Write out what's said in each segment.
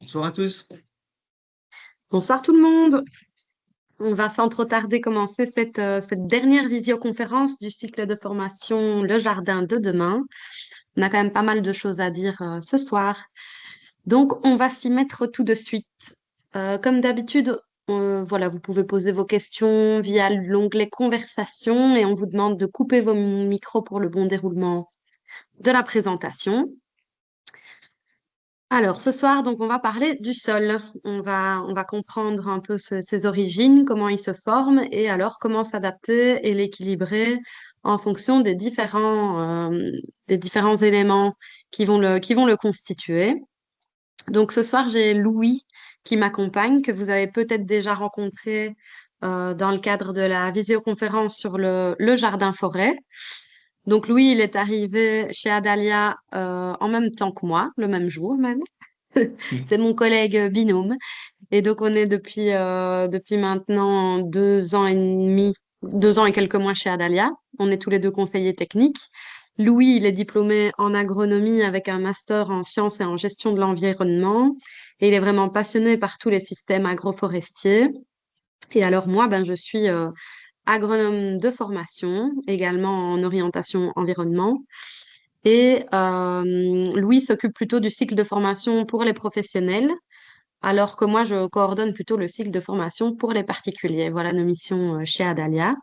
Bonsoir à tous. Bonsoir tout le monde. On va sans trop tarder commencer cette dernière visioconférence du cycle de formation Le Jardin de demain. On a quand même pas mal de choses à dire ce soir. Donc, on va s'y mettre tout de suite. Comme d'habitude, voilà, vous pouvez poser vos questions via l'onglet Conversation et on vous demande de couper vos micros pour le bon déroulement de la présentation. Alors, ce soir, donc, on va parler du sol. On va comprendre un peu ses origines, comment il se forme et alors comment s'adapter et l'équilibrer en fonction des différents éléments qui vont le constituer. Donc, ce soir, j'ai Louis qui m'accompagne, que vous avez peut-être déjà rencontré dans le cadre de la visioconférence sur le jardin forêt. Donc, Louis, il est arrivé chez Adalia en même temps que moi, le même jour même. Hmm. C'est mon collègue binôme. Et donc, on est depuis maintenant 2 ans et demi, 2 ans et quelques mois chez Adalia. On est tous les deux conseillers techniques. Louis, il est diplômé en agronomie avec un master en sciences et en gestion de l'environnement. Et il est vraiment passionné par tous les systèmes agroforestiers. Et alors, moi, ben, je suis agronome de formation, également en orientation environnement. Et Louis s'occupe plutôt du cycle de formation pour les professionnels, alors que moi, je coordonne plutôt le cycle de formation pour les particuliers. Voilà nos missions chez Adalia.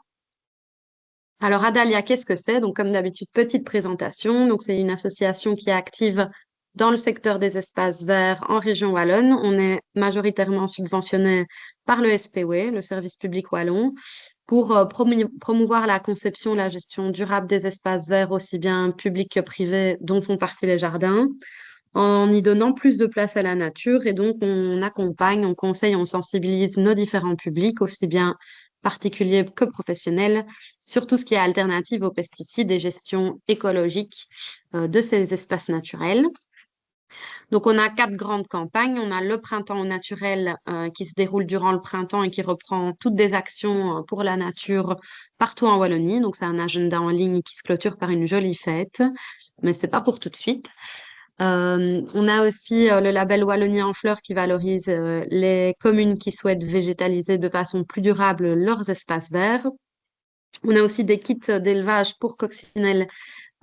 Alors, Adalia, qu'est-ce que c'est? Donc, comme d'habitude, petite présentation. Donc, c'est une association qui est active dans le secteur des espaces verts en région wallonne. On est majoritairement subventionné par le SPW, le service public wallon, pour promouvoir la conception et la gestion durable des espaces verts, aussi bien publics que privés, dont font partie les jardins, en y donnant plus de place à la nature. Et donc, on accompagne, on conseille, on sensibilise nos différents publics, aussi bien particuliers que professionnels, sur tout ce qui est alternative aux pesticides et gestion écologique de ces espaces naturels. Donc, on a 4 grandes campagnes. On a le printemps au naturel qui se déroule durant le printemps et qui reprend toutes des actions pour la nature partout en Wallonie. Donc, c'est un agenda en ligne qui se clôture par une jolie fête, mais c'est pas pour tout de suite. On a aussi le label Wallonie en fleurs qui valorise les communes qui souhaitent végétaliser de façon plus durable leurs espaces verts. On a aussi des kits d'élevage pour coccinelles,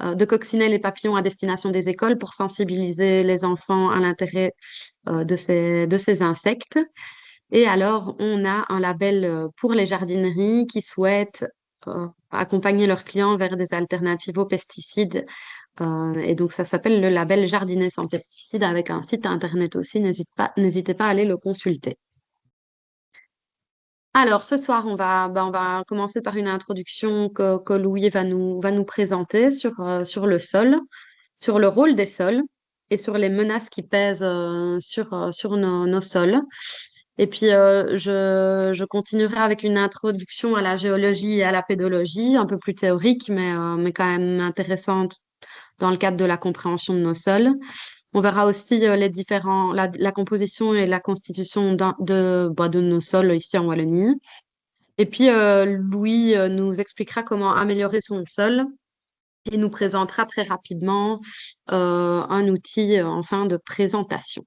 de coccinelles et papillons à destination des écoles pour sensibiliser les enfants à l'intérêt de ces insectes. Et alors, on a un label pour les jardineries qui souhaitent accompagner leurs clients vers des alternatives aux pesticides. Et donc, ça s'appelle le label Jardiner sans pesticides avec un site internet aussi. N'hésitez pas à aller le consulter. Alors, ce soir, on va commencer par une introduction que Louis va nous présenter sur le sol, sur le rôle des sols et sur les menaces qui pèsent sur nos sols. Et puis, je continuerai avec une introduction à la géologie et à la pédologie, un peu plus théorique, mais quand même intéressante dans le cadre de la compréhension de nos sols. On verra aussi la composition et la constitution de nos sols ici en Wallonie. Et puis, Louis nous expliquera comment améliorer son sol et nous présentera très rapidement un outil en fin de présentation.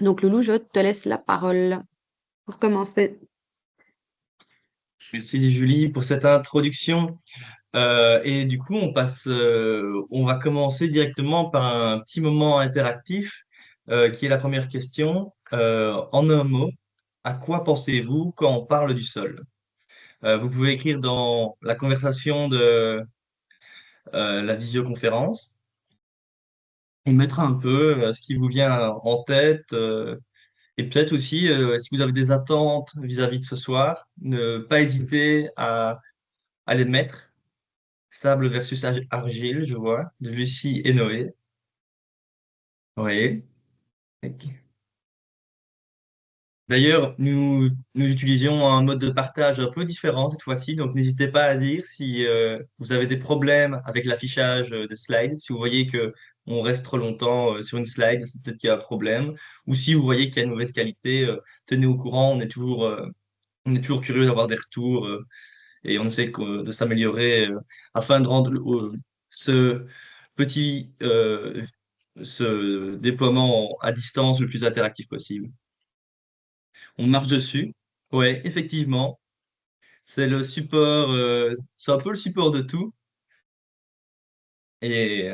Donc, Loulou, je te laisse la parole pour commencer. Merci Julie pour cette introduction. Et du coup, on va commencer directement par un petit moment interactif qui est la première question. En un mot, à quoi pensez-vous quand on parle du sol? Vous pouvez écrire dans la conversation de la visioconférence et mettre un peu ce qui vous vient en tête. Et peut-être aussi, si vous avez des attentes vis-à-vis de ce soir, ne pas hésiter à les mettre. Sable versus argile, je vois, de Lucie et Noé. Oui. Ok. D'ailleurs, nous utilisions un mode de partage un peu différent cette fois-ci, donc n'hésitez pas à dire si vous avez des problèmes avec l'affichage des slides. Si vous voyez que on reste trop longtemps sur une slide, c'est peut-être qu'il y a un problème. Ou si vous voyez qu'il y a une mauvaise qualité, tenez au courant. On est toujours curieux d'avoir des retours et on essaie de s'améliorer afin de rendre ce petit ce déploiement à distance le plus interactif possible. On marche dessus. Ouais, effectivement, c'est le support, c'est un peu le support de tout. Et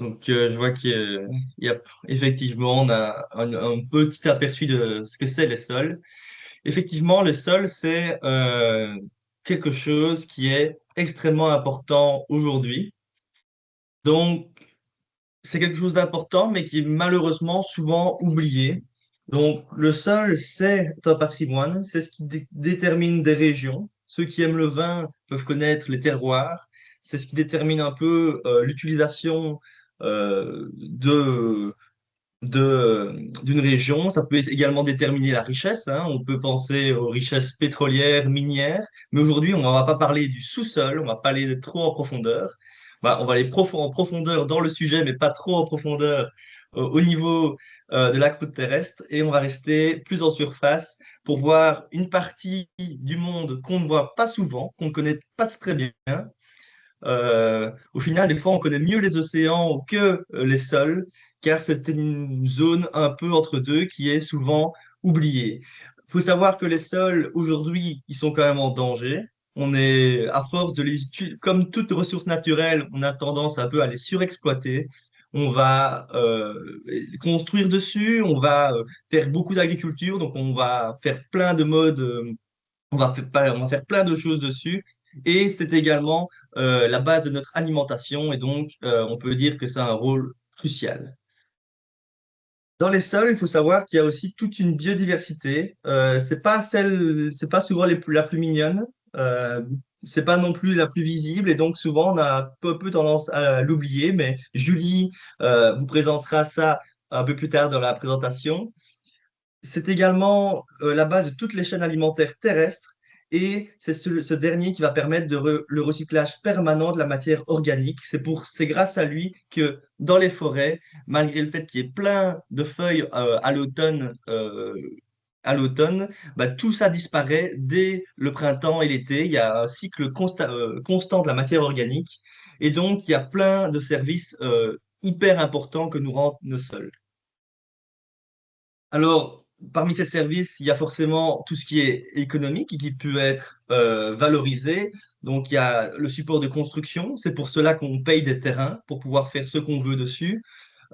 je vois qu'il y a effectivement, on a un petit aperçu de ce que c'est les sols. Effectivement, le sol, c'est quelque chose qui est extrêmement important aujourd'hui. Donc, c'est quelque chose d'important, mais qui est malheureusement souvent oublié. Donc, le sol, c'est un patrimoine, c'est ce qui détermine des régions. Ceux qui aiment le vin peuvent connaître les terroirs. C'est ce qui détermine un peu l'utilisation d'une région. Ça peut également déterminer la richesse, hein. On peut penser aux richesses pétrolières, minières, mais aujourd'hui, on ne va pas parler du sous-sol, on va pas aller trop en profondeur. On va aller en profondeur dans le sujet, mais pas trop en profondeur au niveau de la croûte terrestre, et on va rester plus en surface pour voir une partie du monde qu'on ne voit pas souvent, qu'on ne connaît pas très bien. Au final, des fois, on connaît mieux les océans que les sols, car c'est une zone un peu entre deux qui est souvent oubliée. Il faut savoir que les sols, aujourd'hui, ils sont quand même en danger. On est, à force de les utiliser, comme toute ressource naturelle, on a tendance un peu à les surexploiter. On va construire dessus, on va faire beaucoup d'agriculture, donc on va faire plein de modes, on va faire plein de choses dessus. Et c'est également la base de notre alimentation, et donc on peut dire que c'est un rôle crucial. Dans les sols, il faut savoir qu'il y a aussi toute une biodiversité. C'est pas souvent la plus mignonne, euh, c'est pas non plus la plus visible, et donc souvent on a peu tendance à l'oublier. Mais Julie vous présentera ça un peu plus tard dans la présentation. C'est également la base de toutes les chaînes alimentaires terrestres, et c'est ce dernier qui va permettre le recyclage permanent de la matière organique. C'est grâce à lui que dans les forêts, malgré le fait qu'il y ait plein de feuilles à l'automne, tout ça disparaît dès le printemps et l'été. Il y a un cycle constant de la matière organique, et donc il y a plein de services hyper importants que nous rendent nos sols. Alors, parmi ces services, il y a forcément tout ce qui est économique et qui peut être valorisé. Donc, il y a le support de construction. C'est pour cela qu'on paye des terrains pour pouvoir faire ce qu'on veut dessus.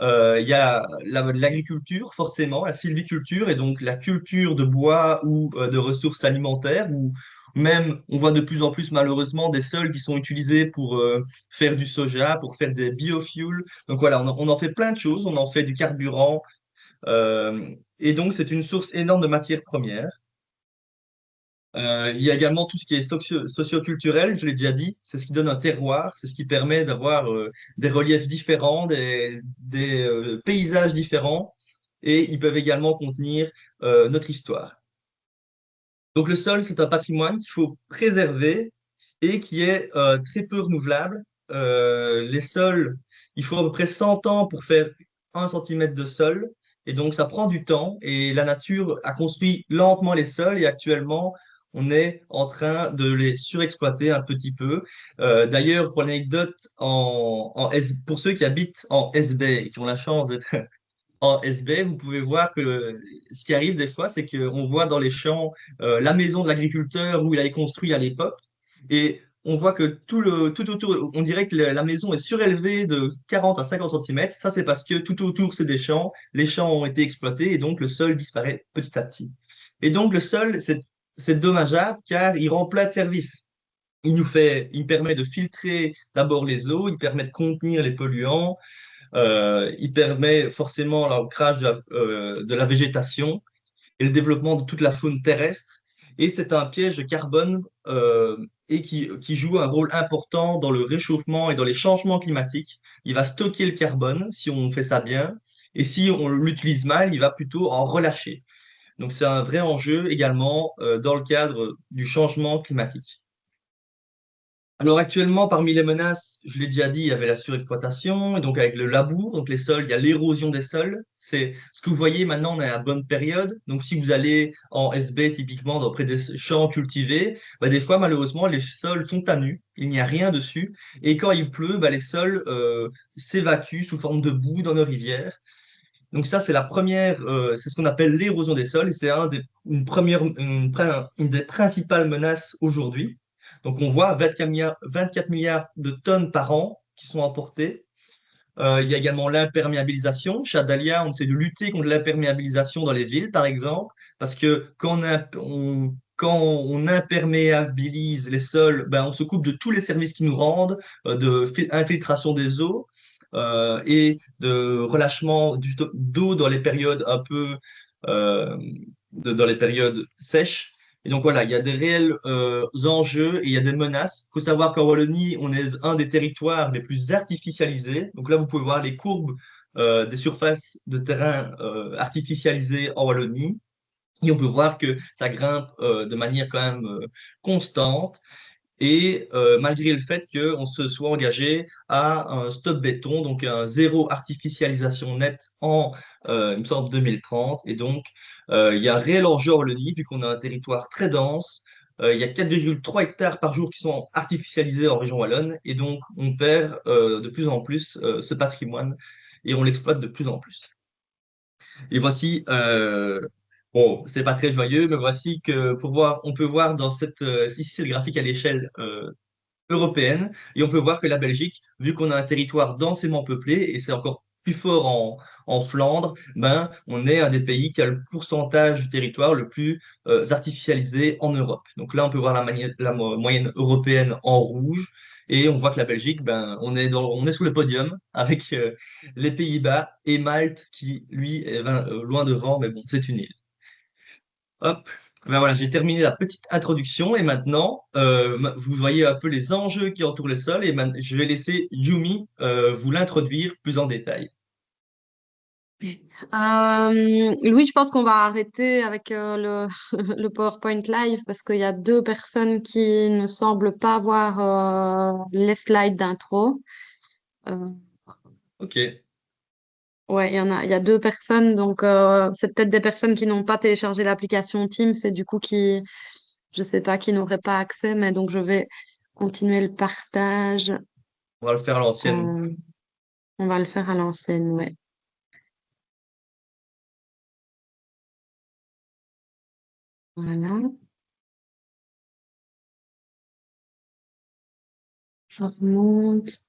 Il y a l'agriculture, forcément, la sylviculture, et donc la culture de bois ou de ressources alimentaires, ou même, on voit de plus en plus malheureusement des sols qui sont utilisés pour faire du soja, pour faire des biofuels. Donc voilà, on en fait plein de choses. On en fait du carburant, et donc, c'est une source énorme de matières premières. Il y a également tout ce qui est socioculturel, je l'ai déjà dit, c'est ce qui donne un terroir, c'est ce qui permet d'avoir des reliefs différents, des paysages différents, et ils peuvent également contenir notre histoire. Donc le sol, c'est un patrimoine qu'il faut préserver et qui est très peu renouvelable. Les sols, il faut à peu près 100 ans pour faire 1 centimètre de sol. Et donc ça prend du temps, et la nature a construit lentement les sols, et actuellement, on est en train de les surexploiter un petit peu. D'ailleurs, pour l'anecdote, pour ceux qui habitent en SB et qui ont la chance d'être en SB, vous pouvez voir que ce qui arrive des fois, c'est qu'on voit dans les champs la maison de l'agriculteur où il a été construit à l'époque. Et on voit que tout autour, on dirait que la maison est surélevée de 40 à 50 centimètres. Ça, c'est parce que tout autour, c'est des champs. Les champs ont été exploités, et donc le sol disparaît petit à petit. Et donc le sol, c'est dommageable car il rend plein de services. Il permet de filtrer d'abord les eaux, il permet de contenir les polluants, il permet forcément l'ancrage de la végétation et le développement de toute la faune terrestre. Et c'est un piège de carbone et qui joue un rôle important dans le réchauffement et dans les changements climatiques. Il va stocker le carbone si on fait ça bien, et si on l'utilise mal, il va plutôt en relâcher. Donc c'est un vrai enjeu également dans le cadre du changement climatique. Alors actuellement, parmi les menaces, je l'ai déjà dit, il y avait la surexploitation, et donc avec le labour, donc les sols, il y a l'érosion des sols. C'est ce que vous voyez maintenant, on est à la bonne période. Donc si vous allez en SB, typiquement, près des champs cultivés, bah, des fois, malheureusement, les sols sont à nu, il n'y a rien dessus. Et quand il pleut, bah, les sols s'évacuent sous forme de boue dans nos rivières. Donc ça, c'est la première, c'est ce qu'on appelle l'érosion des sols, et c'est une des principales menaces aujourd'hui. Donc on voit 24 milliards de tonnes par an qui sont emportées. Il y a également l'imperméabilisation. Chez Adalia, on essaie de lutter contre l'imperméabilisation dans les villes, par exemple, parce que quand on imperméabilise les sols, ben, on se coupe de tous les services qui nous rendent, infiltration des eaux et de relâchement d'eau dans les périodes un peu euh, dans les périodes sèches. Et donc voilà, il y a des réels enjeux et il y a des menaces. Il faut savoir qu'en Wallonie, on est un des territoires les plus artificialisés. Donc là, vous pouvez voir les courbes des surfaces de terrain artificialisées en Wallonie. Et on peut voir que ça grimpe de manière quand même constante. Et malgré le fait qu'on se soit engagé à un stop béton, donc un zéro artificialisation nette il me semble, 2030. Et donc, il y a un réel enjeu en Wallonie, vu qu'on a un territoire très dense. Il y a 4,3 hectares par jour qui sont artificialisés en région wallonne. Et donc, on perd de plus en plus ce patrimoine et on l'exploite de plus en plus. Et voici, bon, c'est pas très joyeux, mais voici que on peut voir dans ici c'est le graphique à l'échelle européenne, et on peut voir que la Belgique, vu qu'on a un territoire densément peuplé, et c'est encore plus fort en Flandre, ben, on est un des pays qui a le pourcentage du territoire le plus artificialisé en Europe. Donc là, on peut voir moyenne européenne en rouge, et on voit que la Belgique, ben, on est sous le podium avec les Pays-Bas et Malte qui, lui, est loin devant, mais bon, c'est une île. Hop, ben voilà, j'ai terminé la petite introduction et maintenant, vous voyez un peu les enjeux qui entourent le sol et je vais laisser Yumi vous l'introduire plus en détail. Louis, je pense qu'on va arrêter avec le PowerPoint Live parce qu'il y a deux personnes qui ne semblent pas voir les slides d'intro. Euh, Ok, ouais, il y a deux personnes, donc c'est peut-être des personnes qui n'ont pas téléchargé l'application Teams et du coup je sais pas, qui n'auraient pas accès, mais donc je vais continuer le partage. on va le faire à l'ancienne. en- On va le faire à l'ancienne, ouais. Voilà, je remonte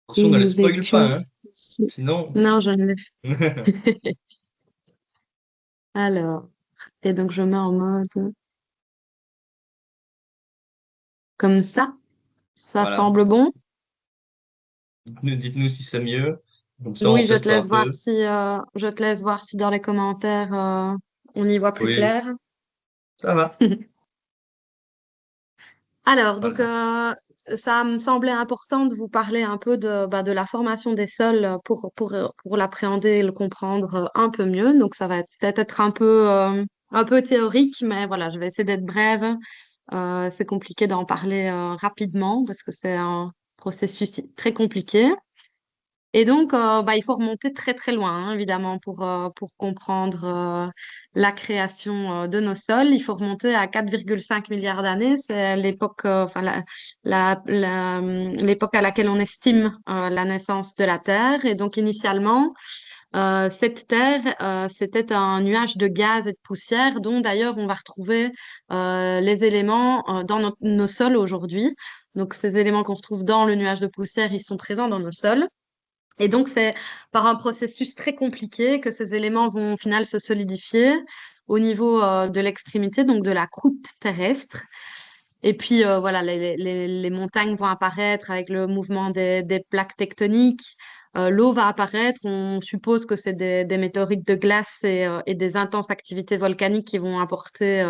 Attention, et ne les nous spoil pas, étions hein, ici. sinon. Non, je ne l'ai Alors, et donc je mets en mode comme ça. Ça Voilà, semble bon. dites-nous si c'est mieux. Comme ça, on Louis, teste un peu. je te laisse voir si dans les commentaires on y voit plus Oui, clair. ça va. Alors, donc Voilà. ça me semblait important de vous parler un peu de la formation des sols pour l'appréhender et le comprendre un peu mieux. Donc, ça va peut-être être un peu théorique, mais voilà, je vais essayer d'être brève. C'est compliqué d'en parler rapidement parce que c'est un processus très compliqué. Et donc, il faut remonter très très loin, hein, évidemment, pour comprendre la création de nos sols. Il faut remonter à 4,5 milliards d'années. C'est l'époque, l'époque à laquelle on estime la naissance de la Terre. Et donc, initialement, cette Terre, c'était un nuage de gaz et de poussière, dont d'ailleurs on va retrouver les éléments dans nos sols aujourd'hui. Donc, ces éléments qu'on retrouve dans le nuage de poussière, ils sont présents dans nos sols. Et donc, c'est par un processus très compliqué que ces éléments vont au final se solidifier au niveau de l'extrémité, donc de la croûte terrestre. Et puis, voilà, les montagnes vont apparaître avec le mouvement des plaques tectoniques. L'eau va apparaître. On suppose que c'est des météorites de glace et des intenses activités volcaniques qui vont apporter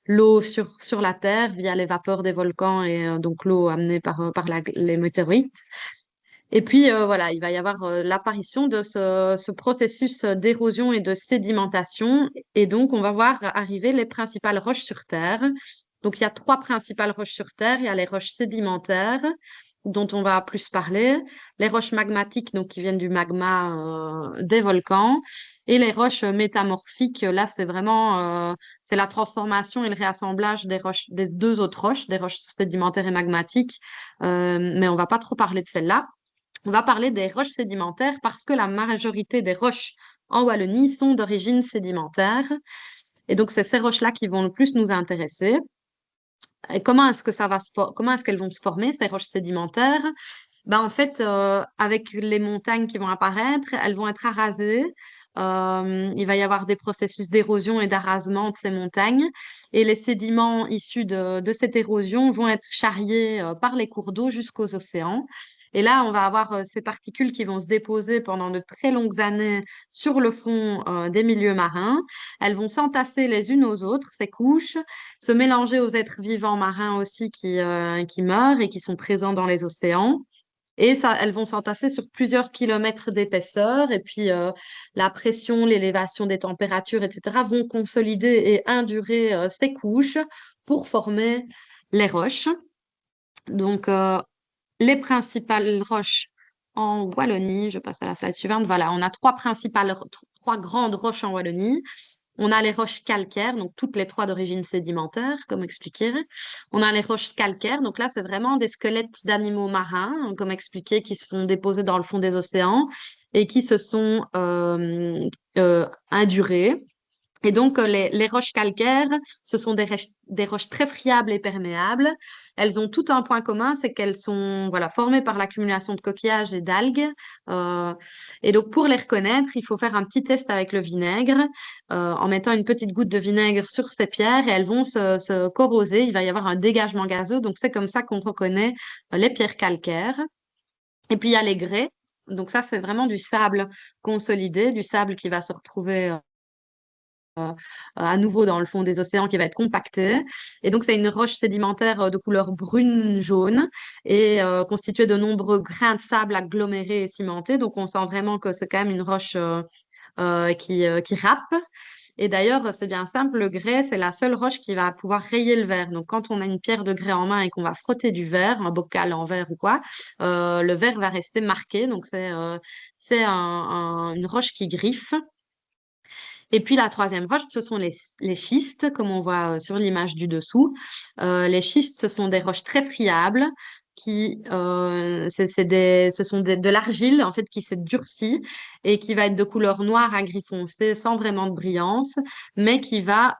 l'eau sur la Terre via les vapeurs des volcans et donc l'eau amenée par les météorites. Et puis voilà, il va y avoir l'apparition de ce processus d'érosion et de sédimentation. Et donc, on va voir arriver les principales roches sur Terre. Donc, il y a trois principales roches sur Terre. Il y a les roches sédimentaires, dont on va plus parler, les roches magmatiques, donc qui viennent du magma des volcans, et les roches métamorphiques. Là, c'est vraiment c'est la transformation et le réassemblage des roches, des deux autres roches, des roches sédimentaires et magmatiques. Mais on va pas trop parler de celles-là. On va parler des roches sédimentaires parce que la majorité des roches en Wallonie sont d'origine sédimentaire. Et donc, c'est ces roches-là qui vont le plus nous intéresser. Et comment est-ce qu'elles vont se former, ces roches sédimentaires? Ben, en fait, avec les montagnes qui vont apparaître, elles vont être arasées. Il va y avoir des processus d'érosion et d'arasement de ces montagnes. Et les sédiments issus de cette érosion vont être charriés par les cours d'eau jusqu'aux océans. Et là, on va avoir ces particules qui vont se déposer pendant de très longues années sur le fond des milieux marins. Elles vont s'entasser les unes aux autres, ces couches, se mélanger aux êtres vivants marins aussi qui meurent et qui sont présents dans les océans. Et ça, elles vont s'entasser sur plusieurs kilomètres d'épaisseur. Et puis, la pression, l'élévation des températures, etc., vont consolider et indurer ces couches pour former les roches. Donc, les principales roches en Wallonie, je passe à la slide suivante. Voilà, on a trois grandes roches en Wallonie. On a les roches calcaires, donc toutes les trois d'origine sédimentaire, comme expliqué. On a les roches calcaires, donc là, c'est vraiment des squelettes d'animaux marins, comme expliqué, qui se sont déposés dans le fond des océans et qui se sont indurés. Et donc, les roches calcaires, ce sont des roches très friables et perméables. Elles ont tout un point commun, c'est qu'elles sont voilà, formées par l'accumulation de coquillages et d'algues. Euh, et donc, pour les reconnaître, il faut faire un petit test avec le vinaigre, en mettant une petite goutte de vinaigre sur ces pierres et elles vont se corroser. Il va y avoir un dégagement gazeux. Donc, c'est comme ça qu'on reconnaît les pierres calcaires. Et puis, il y a les grès. Donc, ça, c'est vraiment du sable consolidé, du sable qui va se retrouver à nouveau dans le fond des océans qui va être compacté. Et donc, c'est une roche sédimentaire de couleur brune-jaune et constituée de nombreux grains de sable agglomérés et cimentés. Donc, on sent vraiment que c'est quand même une roche qui râpe. Et d'ailleurs, c'est bien simple, le grès, c'est la seule roche qui va pouvoir rayer le verre. Donc, quand on a une pierre de grès en main et qu'on va frotter du verre, un bocal en verre ou quoi, le verre va rester marqué. Donc, c'est une roche qui griffe. Et puis la troisième roche, ce sont les schistes, comme on voit sur l'image du dessous. Les schistes, ce sont des roches très friables ce sont de l'argile en fait qui s'est durcie et qui va être de couleur noire à gris foncé sans vraiment de brillance, mais qui va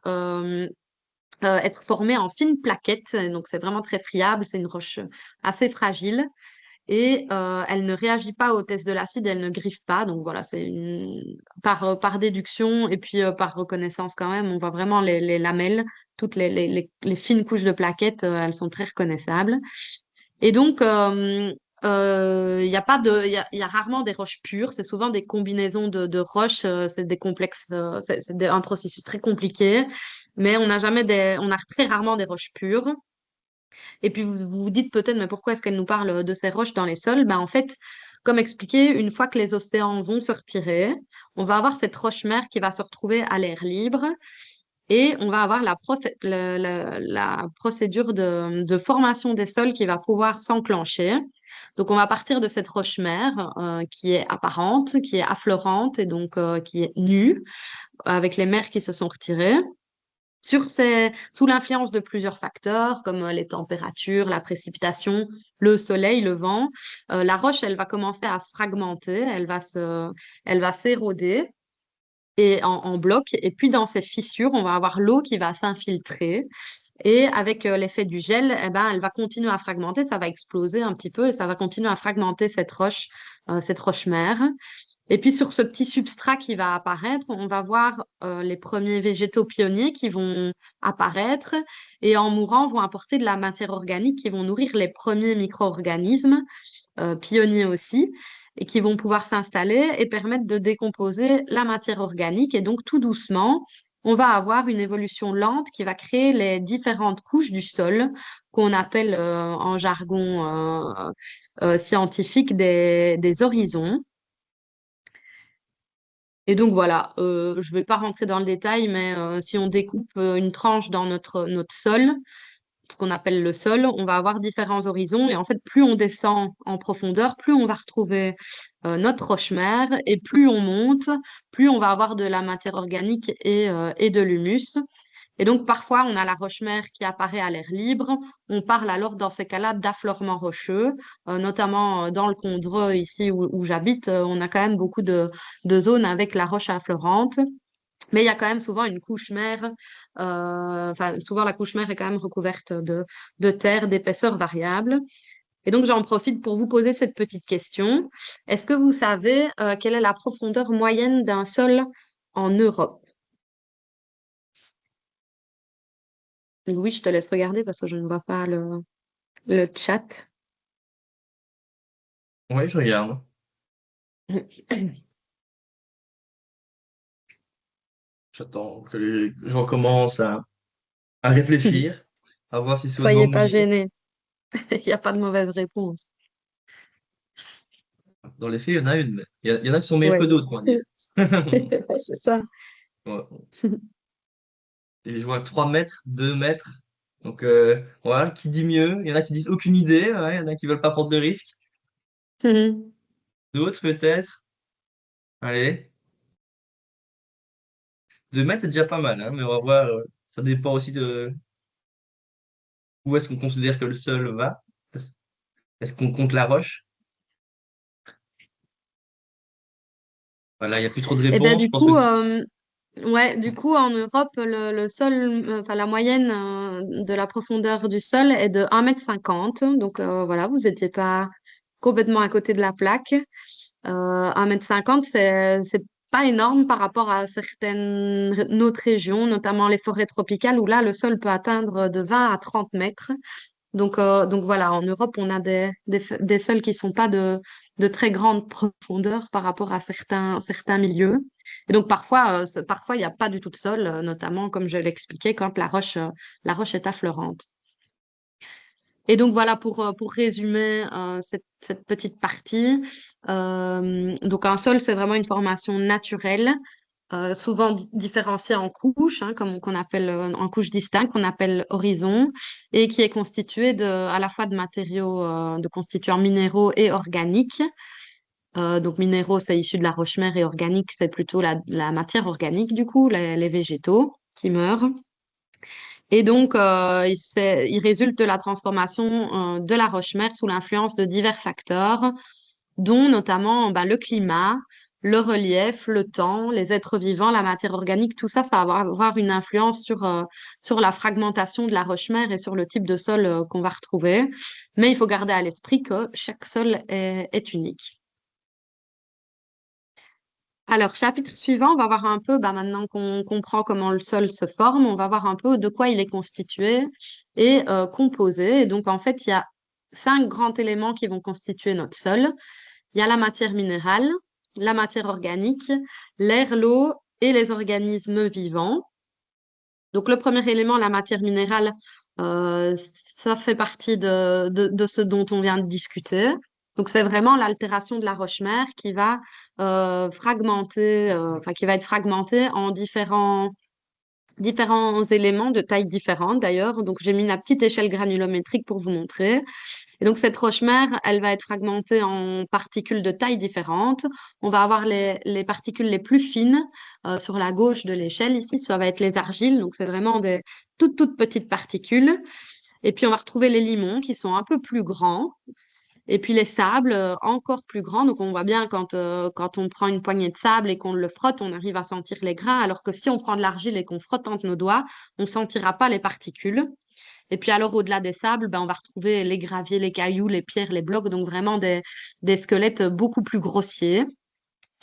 être formée en fines plaquettes. Donc c'est vraiment très friable, c'est une roche assez fragile et elle ne réagit pas au test de l'acide, elle ne griffe pas. Donc voilà, par déduction et puis par reconnaissance quand même, on voit vraiment les lamelles, toutes les fines couches de plaquettes, elles sont très reconnaissables. Et donc, il y a rarement des roches pures, c'est souvent des combinaisons de roches, c'est des complexes, un processus très compliqué, mais on a très rarement des roches pures. Et puis vous vous dites peut-être, mais pourquoi est-ce qu'elle nous parle de ces roches dans les sols? Ben, en fait, comme expliqué, une fois que les océans vont se retirer, on va avoir cette roche-mère qui va se retrouver à l'air libre et on va avoir la procédure de formation des sols qui va pouvoir s'enclencher. Donc, on va partir de cette roche-mère qui est apparente, qui est affleurante et donc qui est nue, avec les mers qui se sont retirées sous l'influence de plusieurs facteurs comme les températures, la précipitation, le soleil, le vent, la roche, elle va commencer à se fragmenter, elle va s'éroder et en bloc. Et puis dans ces fissures, on va avoir l'eau qui va s'infiltrer. Et avec l'effet du gel, eh ben, elle va continuer à fragmenter, ça va exploser un petit peu et ça va continuer à fragmenter cette roche mère. Et puis sur ce petit substrat qui va apparaître, on va voir les premiers végétaux pionniers qui vont apparaître et en mourant vont apporter de la matière organique qui vont nourrir les premiers micro-organismes pionniers aussi et qui vont pouvoir s'installer et permettre de décomposer la matière organique. Et donc tout doucement, on va avoir une évolution lente qui va créer les différentes couches du sol qu'on appelle en jargon scientifique des horizons. Et donc voilà, je ne vais pas rentrer dans le détail, mais si on découpe une tranche dans notre sol, ce qu'on appelle le sol, on va avoir différents horizons. Et en fait, plus on descend en profondeur, plus on va retrouver notre roche-mère. Et plus on monte, plus on va avoir de la matière organique et de l'humus. Et donc, parfois, on a la roche-mère qui apparaît à l'air libre. On parle alors, dans ces cas-là, d'affleurement rocheux, notamment dans le Condreux, ici où j'habite. On a quand même beaucoup de zones avec la roche affleurante. Mais il y a quand même souvent une couche mère, enfin, souvent la couche mère est quand même recouverte de terre d'épaisseur variable. Et donc, j'en profite pour vous poser cette petite question. Est-ce que vous savez quelle est la profondeur moyenne d'un sol en Europe? Louis, je te laisse regarder parce que je ne vois pas le chat. Oui, je regarde. J'attends que les gens commencent à réfléchir, à voir si c'est au Soyez nom ou pas non. gênés, il n'y a pas de mauvaise réponse. Dans les faits, il y en a une, mais il y en a qui sont meilleurs que Ouais, d'autres, on va dire. c'est ça. Ouais. Et je vois 3 mètres, 2 mètres. Donc voilà, qui dit mieux? Il y en a qui disent aucune idée, ouais, il y en a qui veulent pas prendre de risques. D'autres peut-être. Allez, 2 mètres, c'est déjà pas mal, hein, mais on va voir. Ça dépend aussi de où est-ce qu'on considère que le sol va. Est-ce est-ce qu'on compte la roche? Voilà, il n'y a plus trop de Et ben réponses. Je du pense que coup, ouais, du coup, en Europe, le sol, enfin la moyenne de la profondeur du sol est de 1,50 m. Donc voilà, vous n'étiez pas complètement à côté de la plaque. 1,50 m, c'est pas énorme par rapport à certaines autres régions, notamment les forêts tropicales, où là, le sol peut atteindre de 20 à 30 mètres. Donc voilà, en Europe, on a des sols qui sont pas de très grande profondeur par rapport à certains milieux. Et donc parfois, il n'y a pas du tout de sol, notamment, comme je l'expliquais, quand la roche est affleurante. Et donc voilà, pour résumer cette petite partie. Donc un sol, c'est vraiment une formation naturelle, souvent différenciée en couches, hein, comme qu'on appelle en couches distinctes, qu'on appelle horizon, et qui est constituée à la fois de matériaux, de constituants minéraux et organiques. Donc minéraux, c'est issu de la roche-mère, et organique, c'est plutôt la matière organique, du coup, les végétaux qui meurent. Et donc, il résulte de la transformation de la roche-mère sous l'influence de divers facteurs, dont notamment le climat, le relief, le temps, les êtres vivants, la matière organique. Tout ça, ça va avoir une influence sur la fragmentation de la roche-mère et sur le type de sol qu'on va retrouver. Mais il faut garder à l'esprit que chaque sol est unique. Alors, chapitre suivant, on va voir un peu, maintenant qu'on comprend comment le sol se forme, on va voir un peu de quoi il est constitué et composé. Et donc, en fait, il y a 5 grands éléments qui vont constituer notre sol. Il y a la matière minérale, la matière organique, l'air, l'eau et les organismes vivants. Donc, le premier élément, la matière minérale, ça fait partie de ce dont on vient de discuter. Donc, c'est vraiment l'altération de la roche-mère qui va fragmenter, enfin, qui va être fragmentée en différents éléments de taille différente d'ailleurs. Donc, j'ai mis la petite échelle granulométrique pour vous montrer. Et donc, cette roche-mère, elle va être fragmentée en particules de taille différentes. On va avoir les particules les plus fines sur la gauche de l'échelle. Ici, ça va être les argiles. Donc, c'est vraiment des toutes petites particules. Et puis, on va retrouver les limons qui sont un peu plus grands. Et puis, les sables encore plus grands. Donc, on voit bien quand on prend une poignée de sable et qu'on le frotte, on arrive à sentir les grains. Alors que si on prend de l'argile et qu'on frotte entre nos doigts, on ne sentira pas les particules. Et puis alors, au-delà des sables, on va retrouver les graviers, les cailloux, les pierres, les blocs, donc vraiment des squelettes beaucoup plus grossiers.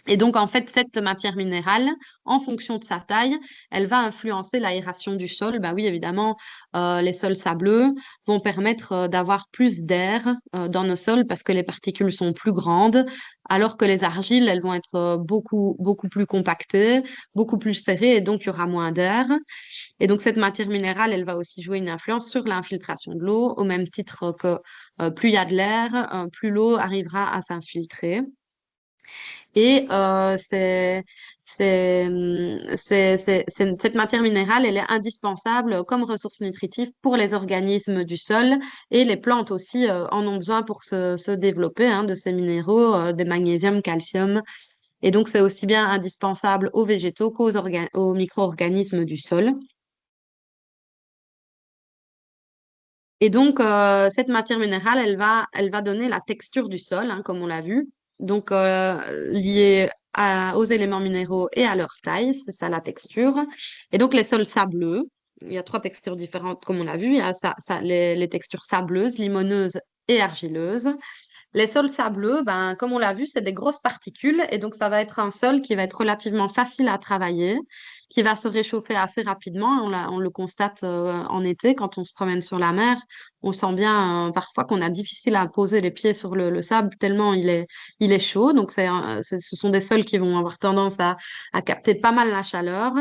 Et donc, en fait, cette matière minérale, en fonction de sa taille, elle va influencer l'aération du sol. Bah oui, évidemment, les sols sableux vont permettre d'avoir plus d'air dans nos sols parce que les particules sont plus grandes, alors que les argiles, elles vont être beaucoup plus compactées, beaucoup plus serrées, et donc il y aura moins d'air. Et donc, cette matière minérale, elle va aussi jouer une influence sur l'infiltration de l'eau, au même titre que plus il y a de l'air, plus l'eau arrivera à s'infiltrer. Et cette matière minérale, elle est indispensable comme ressource nutritive pour les organismes du sol et les plantes aussi en ont besoin pour se développer hein, de ces minéraux, des magnésium, calcium. Et donc, c'est aussi bien indispensable aux végétaux aux micro-organismes du sol. Et donc, cette matière minérale, elle va donner la texture du sol, hein, comme on l'a vu. Donc, liée aux éléments minéraux et à leur taille, c'est ça la texture. Et donc, les sols sableux, il y a trois textures différentes, comme on l'a vu. Il y a les textures sableuses, limoneuses et argileuses. Les sols sableux, ben, comme on l'a vu, c'est des grosses particules et donc ça va être un sol qui va être relativement facile à travailler, qui va se réchauffer assez rapidement. On le constate en été quand on se promène sur la mer. On sent bien parfois qu'on a difficile à poser les pieds sur le sable tellement il est chaud. Donc ce sont des sols qui vont avoir tendance à capter pas mal la chaleur,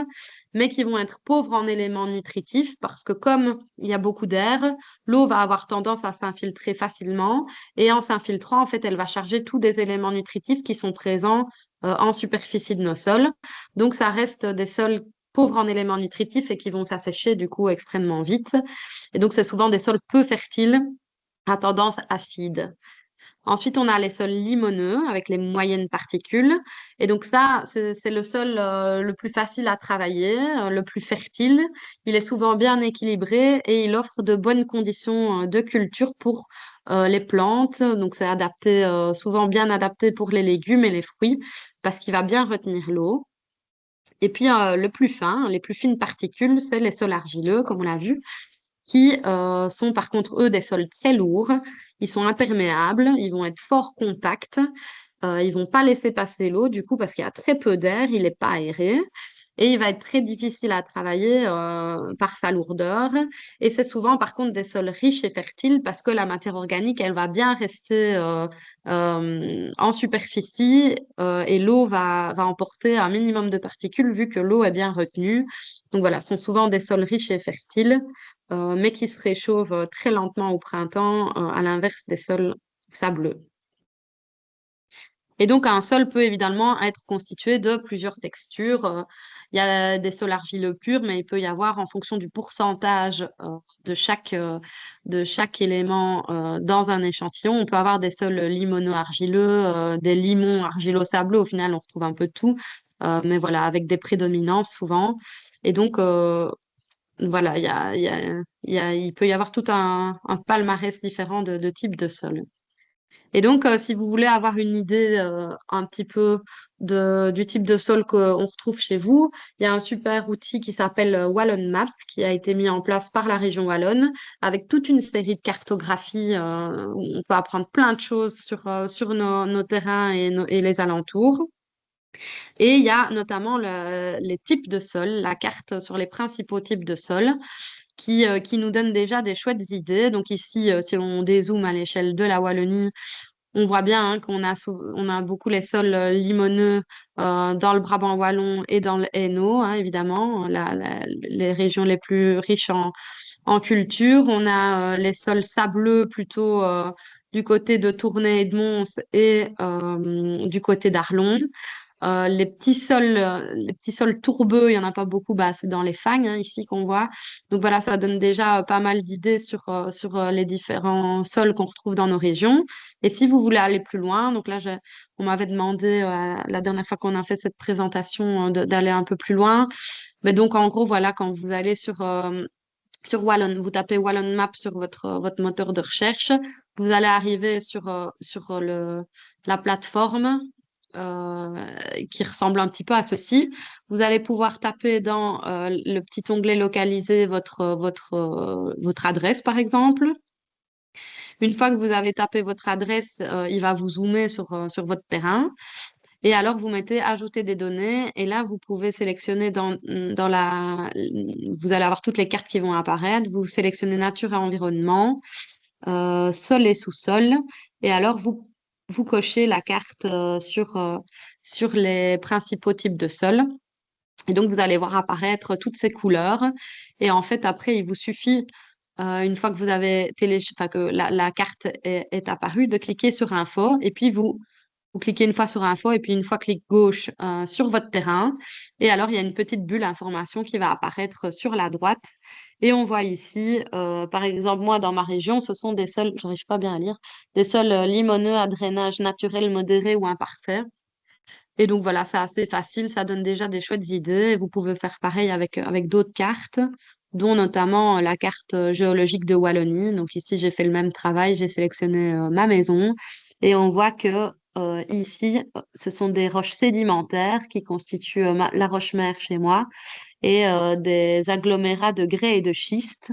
mais qui vont être pauvres en éléments nutritifs parce que comme il y a beaucoup d'air, l'eau va avoir tendance à s'infiltrer facilement et en s'infiltrant, en fait, elle va charger tous des éléments nutritifs qui sont présents en superficie de nos sols. Donc, ça reste des sols pauvres en éléments nutritifs et qui vont s'assécher du coup extrêmement vite. Et donc, c'est souvent des sols peu fertiles à tendance acide. Ensuite, on a les sols limoneux avec les moyennes particules. Et donc ça, c'est le sol le plus facile à travailler, le plus fertile. Il est souvent bien équilibré et il offre de bonnes conditions de culture pour les plantes. Donc c'est adapté, souvent bien adapté pour les légumes et les fruits parce qu'il va bien retenir l'eau. Et puis le plus fin, les plus fines particules, c'est les sols argileux, comme on l'a vu, qui sont par contre, eux, des sols très lourds. Ils sont imperméables, ils vont être fort compacts, ils vont pas laisser passer l'eau, du coup, parce qu'il y a très peu d'air, il n'est pas aéré. Et il va être très difficile à travailler par sa lourdeur. Et c'est souvent, par contre, des sols riches et fertiles parce que la matière organique, elle va bien rester en superficie et l'eau va emporter un minimum de particules vu que l'eau est bien retenue. Donc voilà, ce sont souvent des sols riches et fertiles, mais qui se réchauffent très lentement au printemps, à l'inverse des sols sableux. Et donc, un sol peut évidemment être constitué de plusieurs textures. Il y a des sols argileux purs, mais il peut y avoir, en fonction du pourcentage de chaque élément dans un échantillon, on peut avoir des sols limono-argileux, des limons argilo-sableux. Au final, on retrouve un peu de tout, mais voilà, avec des prédominances souvent. Et donc, voilà, il peut y avoir tout un palmarès différent de types de sols. Et donc, si vous voulez avoir une idée un petit peu du type de sol qu'on retrouve chez vous, il y a un super outil qui s'appelle Wallon Map, qui a été mis en place par la région Wallonne, avec toute une série de cartographies. Où on peut apprendre plein de choses sur nos terrains et les alentours. Et il y a notamment les types de sols, la carte sur les principaux types de sols qui nous donne déjà des chouettes idées. Donc ici, si on dézoome à l'échelle de la Wallonie, on voit bien hein, on a beaucoup les sols limoneux dans le Brabant wallon et dans le Hainaut, hein, évidemment, les régions les plus riches en culture. On a les sols sableux plutôt du côté de Tournai et de Mons et du côté d'Arlon. Les petits sols tourbeux, il y en a pas beaucoup, bah, c'est dans les fagnes hein, ici qu'on voit. Donc voilà, ça donne déjà pas mal d'idées sur les différents sols qu'on retrouve dans nos régions. Et si vous voulez aller plus loin, donc là, on m'avait demandé la dernière fois qu'on a fait cette présentation d'aller un peu plus loin. Mais donc en gros, voilà, quand vous allez sur Wallon, vous tapez Wallon Map sur votre moteur de recherche, vous allez arriver sur la plateforme euh, qui ressemble un petit peu à ceci. Vous allez pouvoir taper dans le petit onglet localiser votre adresse, par exemple. Une fois que vous avez tapé votre adresse, il va vous zoomer sur votre terrain. Et alors, vous mettez ajouter des données. Et là, vous pouvez sélectionner dans la... Vous allez avoir toutes les cartes qui vont apparaître. Vous sélectionnez nature et environnement, sol et sous-sol. Et alors, vous cochez la carte sur les principaux types de sols. Et donc, vous allez voir apparaître toutes ces couleurs. Et en fait, après, il vous suffit, une fois que vous avez enfin, que la carte est apparue, de cliquer sur Info. Et puis, vous cliquez une fois sur Info et puis une fois clic gauche sur votre terrain. Et alors, il y a une petite bulle information qui va apparaître sur la droite. Et on voit ici, par exemple, moi, dans ma région, ce sont des sols, j'arrive pas bien à lire, des sols limoneux à drainage naturel modéré ou imparfait. Et donc voilà, c'est assez facile, ça donne déjà des chouettes idées. Et vous pouvez faire pareil avec d'autres cartes, dont notamment la carte géologique de Wallonie. Donc ici, j'ai fait le même travail, j'ai sélectionné ma maison et on voit que ici, ce sont des roches sédimentaires qui constituent la roche-mère chez moi et des agglomérats de grès et de schiste.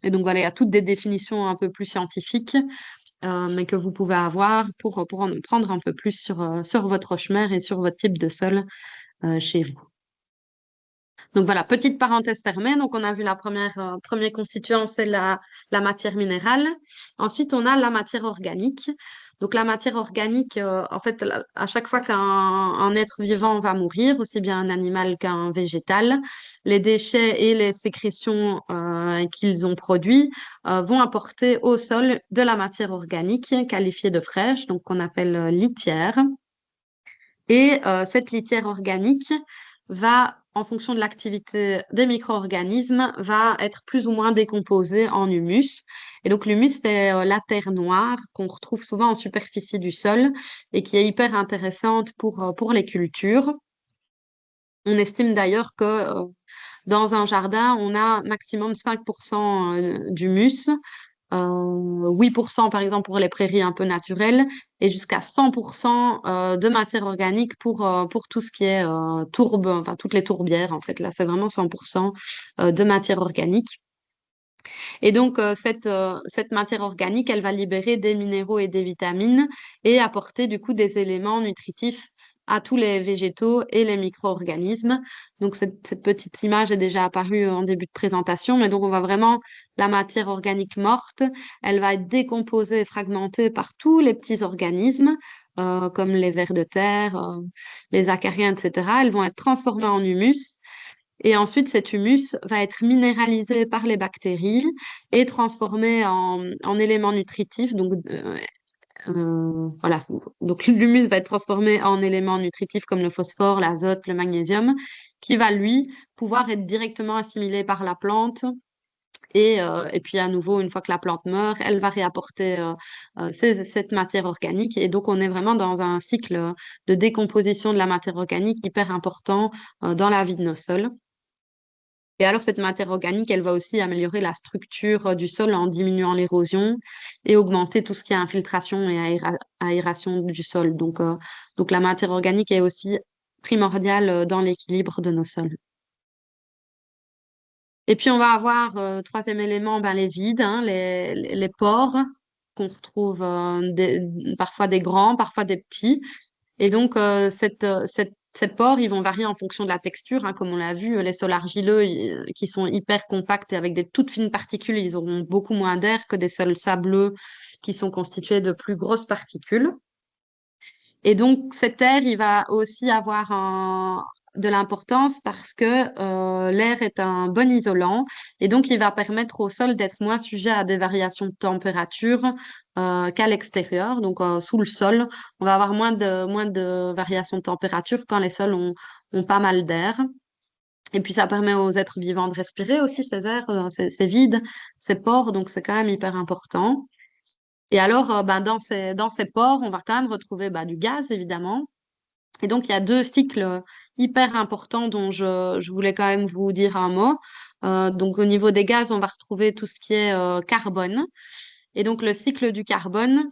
Et donc voilà, il y a toutes des définitions un peu plus scientifiques mais que vous pouvez avoir pour en prendre un peu plus sur votre roche-mère et sur votre type de sol chez vous. Donc voilà, petite parenthèse fermée. Donc on a vu la premier constituant, c'est la matière minérale. Ensuite, on a la matière organique. Donc la matière organique, en fait, à chaque fois qu'un être vivant va mourir, aussi bien un animal qu'un végétal, les déchets et les sécrétions qu'ils ont produits vont apporter au sol de la matière organique qualifiée de fraîche, donc qu'on appelle litière. Et cette litière organique va, en fonction de l'activité des micro-organismes, va être plus ou moins décomposée en humus. Et donc l'humus, c'est la terre noire qu'on retrouve souvent en superficie du sol et qui est hyper intéressante pour les cultures. On estime d'ailleurs que dans un jardin, on a maximum 5% d'humus 8% par exemple pour les prairies un peu naturelles et jusqu'à 100% de matière organique pour tout ce qui est tourbe, enfin toutes les tourbières en fait. Là, c'est vraiment 100% de matière organique. Et donc, cette matière organique, elle va libérer des minéraux et des vitamines et apporter du coup des éléments nutritifs à tous les végétaux et les micro-organismes. Donc, cette petite image est déjà apparue en début de présentation, mais donc on voit vraiment la matière organique morte. Elle va être décomposée et fragmentée par tous les petits organismes, comme les vers de terre, les acariens, etc. Elles vont être transformées en humus. Et ensuite, cet humus va être minéralisé par les bactéries et transformé en éléments nutritifs. Donc, voilà. Donc, l'humus va être transformé en éléments nutritifs comme le phosphore, l'azote, le magnésium, qui va, lui, pouvoir être directement assimilé par la plante. Et puis, à nouveau, une fois que la plante meurt, elle va réapporter cette matière organique. Et donc, on est vraiment dans un cycle de décomposition de la matière organique hyper important dans la vie de nos sols. Et alors, cette matière organique, elle va aussi améliorer la structure du sol en diminuant l'érosion et augmenter tout ce qui est infiltration et aération du sol. Donc, la matière organique est aussi primordiale dans l'équilibre de nos sols. Et puis, on va avoir, troisième élément, ben, les vides, hein, les pores qu'on retrouve parfois des grands, parfois des petits. Et donc, ces pores, ils vont varier en fonction de la texture. Hein, comme on l'a vu, les sols argileux qui sont hyper compacts et avec des toutes fines particules, ils auront beaucoup moins d'air que des sols sableux qui sont constitués de plus grosses particules. Et donc, cet air, il va aussi avoir de l'importance parce que l'air est un bon isolant et donc il va permettre au sol d'être moins sujet à des variations de température qu'à l'extérieur. Donc, sous le sol, on va avoir moins de variations de température quand les sols ont pas mal d'air. Et puis, ça permet aux êtres vivants de respirer aussi ces airs, c'est vide, ces pores, donc c'est quand même hyper important. Et alors, ben, dans ces pores, on va quand même retrouver du gaz, évidemment. Et donc, il y a deux cycles hyper importants dont je voulais quand même vous dire un mot. Donc, au niveau des gaz, on va retrouver tout ce qui est carbone. Et donc, le cycle du carbone,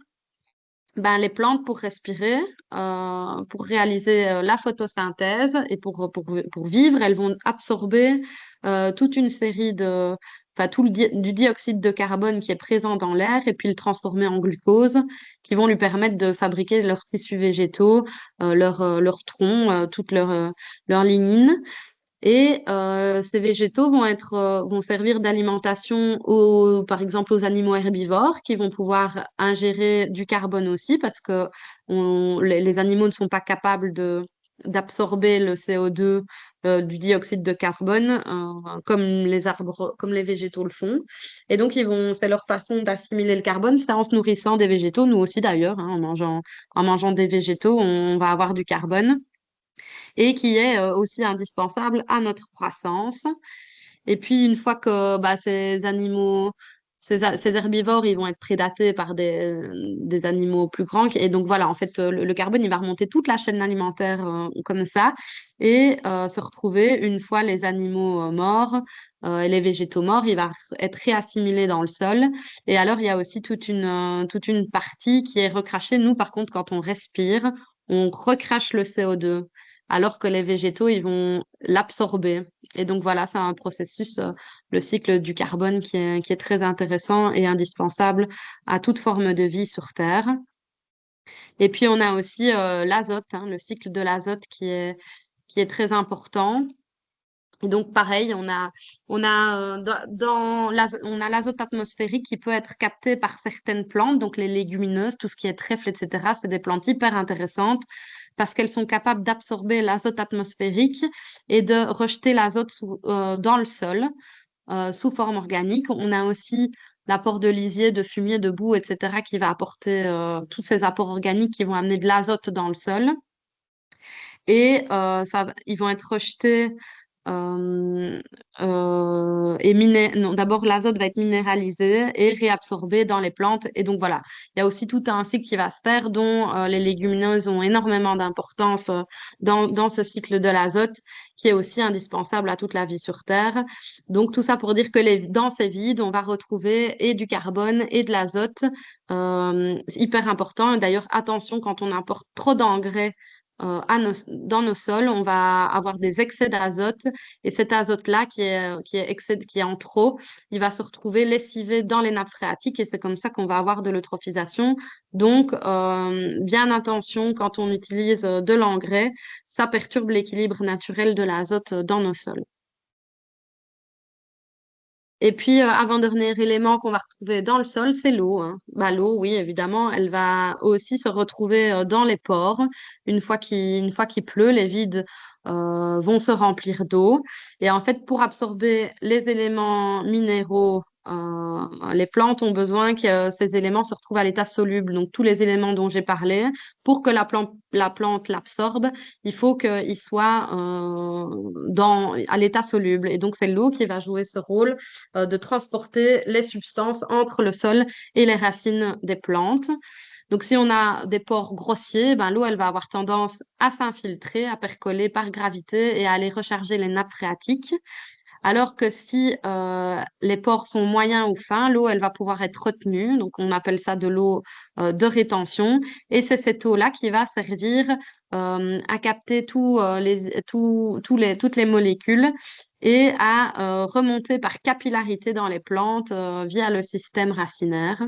Ben, les plantes, pour respirer, pour réaliser la photosynthèse et pour vivre, elles vont absorber toute une série enfin, du dioxyde de carbone qui est présent dans l'air et puis le transformer en glucose qui vont lui permettre de fabriquer leurs tissus végétaux, leurs troncs, toute leur lignine. Et ces végétaux vont servir d'alimentation par exemple aux animaux herbivores qui vont pouvoir ingérer du carbone aussi parce que les animaux ne sont pas capables d'absorber le CO2, du dioxyde de carbone, comme les arbres, comme les végétaux le font. Et donc, c'est leur façon d'assimiler le carbone, c'est en se nourrissant des végétaux, nous aussi d'ailleurs, hein, en mangeant des végétaux, on va avoir du carbone et qui est aussi indispensable à notre croissance. Et puis, une fois que bah, ces herbivores, ils vont être prédatés par des animaux plus grands. Et donc, voilà, en fait, le carbone, il va remonter toute la chaîne alimentaire comme ça et se retrouver, une fois les animaux morts et les végétaux morts, il va être réassimilé dans le sol. Et alors, il y a aussi toute une partie qui est recrachée. Nous, par contre, quand on respire, on recrache le CO2 alors que les végétaux, ils vont l'absorber. Et donc voilà, c'est un processus, le cycle du carbone, qui est très intéressant et indispensable à toute forme de vie sur Terre. Et puis on a aussi l'azote, hein, le cycle de l'azote qui est très important. Donc pareil, on a l'azote atmosphérique qui peut être capté par certaines plantes, donc les légumineuses, tout ce qui est trèfle, etc. C'est des plantes hyper intéressantes parce qu'elles sont capables d'absorber l'azote atmosphérique et de rejeter l'azote dans le sol sous forme organique. On a aussi l'apport de lisier, de fumier, de boue, etc. qui va apporter tous ces apports organiques qui vont amener de l'azote dans le sol. Et ils vont être rejetés euh, non, d'abord, l'azote va être minéralisé et réabsorbé dans les plantes. Et donc, voilà, il y a aussi tout un cycle qui va se faire dont les légumineuses ont énormément d'importance dans ce cycle de l'azote qui est aussi indispensable à toute la vie sur Terre. Donc, tout ça pour dire que dans ces vides, on va retrouver et du carbone et de l'azote. C'est hyper important. D'ailleurs, attention quand on apporte trop d'engrais dans nos sols, on va avoir des excès d'azote et cet azote-là qui est en trop, il va se retrouver lessivé dans les nappes phréatiques et c'est comme ça qu'on va avoir de l'eutrophisation. Donc, bien attention quand on utilise de l'engrais, ça perturbe l'équilibre naturel de l'azote dans nos sols. Et puis, avant-dernier élément qu'on va retrouver dans le sol, c'est l'eau, hein. Bah, l'eau, oui, évidemment, elle va aussi se retrouver dans les pores. Une fois qu'il pleut, les vides vont se remplir d'eau. Et en fait, pour absorber les éléments minéraux, les plantes ont besoin que ces éléments se retrouvent à l'état soluble. Donc, tous les éléments dont j'ai parlé, pour que la plante l'absorbe, il faut qu'il soit à l'état soluble. Et donc, c'est l'eau qui va jouer ce rôle de transporter les substances entre le sol et les racines des plantes. Donc, si on a des pores grossiers, ben, l'eau, elle va avoir tendance à s'infiltrer, à percoler par gravité et à aller recharger les nappes phréatiques. Alors que si les pores sont moyens ou fins, l'eau, elle va pouvoir être retenue. Donc, on appelle ça de l'eau de rétention. Et c'est cette eau-là qui va servir à capter toutes les molécules et à remonter par capillarité dans les plantes via le système racinaire.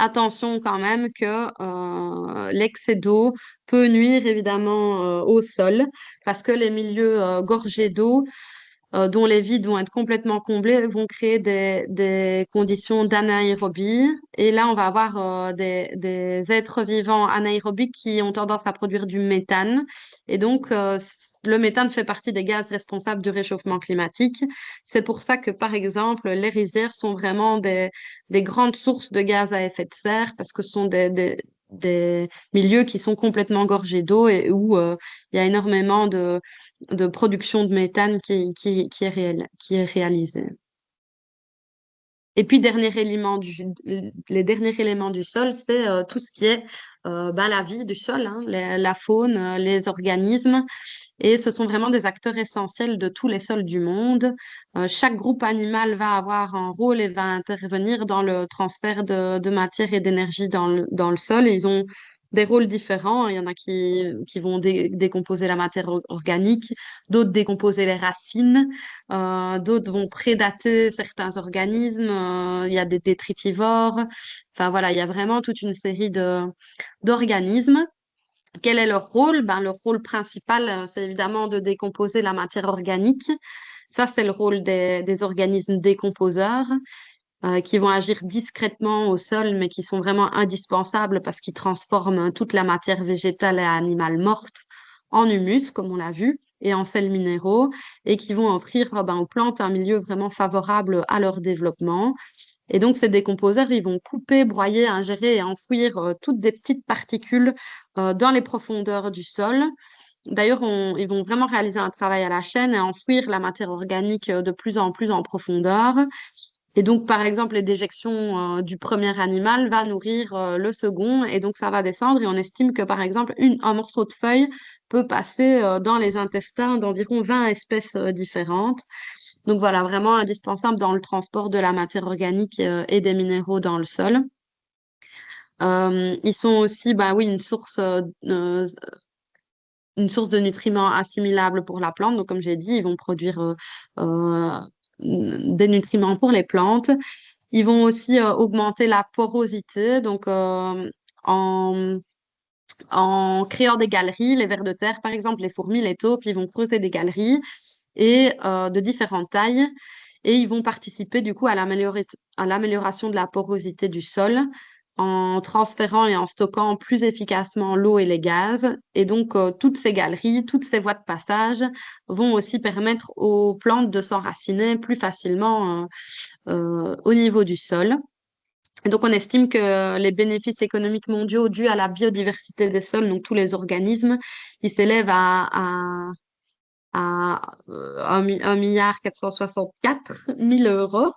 Attention quand même que l'excès d'eau peut nuire évidemment au sol parce que les milieux gorgés d'eau dont les vides vont être complètement comblés, vont créer des conditions d'anaérobie. Et là, on va avoir des êtres vivants anaérobiques qui ont tendance à produire du méthane. Et donc, le méthane fait partie des gaz responsables du réchauffement climatique. C'est pour ça que, par exemple, les rizières sont vraiment des grandes sources de gaz à effet de serre parce que ce sont des milieux qui sont complètement gorgés d'eau et où il y a énormément de production de méthane qui est réalisée. Et puis, les derniers éléments du sol, c'est tout ce qui est la vie du sol, hein, la faune, les organismes. Et ce sont vraiment des acteurs essentiels de tous les sols du monde. Chaque groupe animal va avoir un rôle et va intervenir dans le transfert de matière et d'énergie dans le sol. Et ils ont des rôles différents. Il y en a qui vont décomposer la matière organique, d'autres décomposer les racines, d'autres vont prédater certains organismes. Il y a des détritivores. Enfin voilà, il y a vraiment toute une série d'organismes. Quel est leur rôle? Ben, leur rôle principal, c'est évidemment de décomposer la matière organique. Ça, c'est le rôle des organismes décomposeurs qui vont agir discrètement au sol, mais qui sont vraiment indispensables parce qu'ils transforment toute la matière végétale et animale morte en humus, comme on l'a vu, et en sels minéraux, et qui vont offrir aux plantes un milieu vraiment favorable à leur développement. Et donc, ces décomposeurs, ils vont couper, broyer, ingérer et enfouir toutes des petites particules dans les profondeurs du sol. D'ailleurs, ils vont vraiment réaliser un travail à la chaîne et enfouir la matière organique de plus en plus en profondeur. Et donc, par exemple, les déjections du premier animal va nourrir le second, et donc ça va descendre. Et on estime que, par exemple, un morceau de feuille peut passer dans les intestins d'environ 20 espèces différentes. Donc voilà, vraiment indispensable dans le transport de la matière organique et des minéraux dans le sol. Ils sont aussi, bah oui, une source de nutriments assimilables pour la plante. Donc, comme j'ai dit, ils vont produire euh, des nutriments pour les plantes. Ils vont aussi augmenter la porosité. Donc, en, en créant des galeries, les vers de terre, par exemple, les fourmis, les taupes, ils vont creuser des galeries et de différentes tailles. Et ils vont participer du coup à l'amélioration de la porosité du sol en transférant et en stockant plus efficacement l'eau et les gaz. Et donc, toutes ces galeries, toutes ces voies de passage vont aussi permettre aux plantes de s'enraciner plus facilement au niveau du sol. Et donc, on estime que les bénéfices économiques mondiaux dus à la biodiversité des sols, donc tous les organismes, ils s'élèvent à 1 464 000 euros,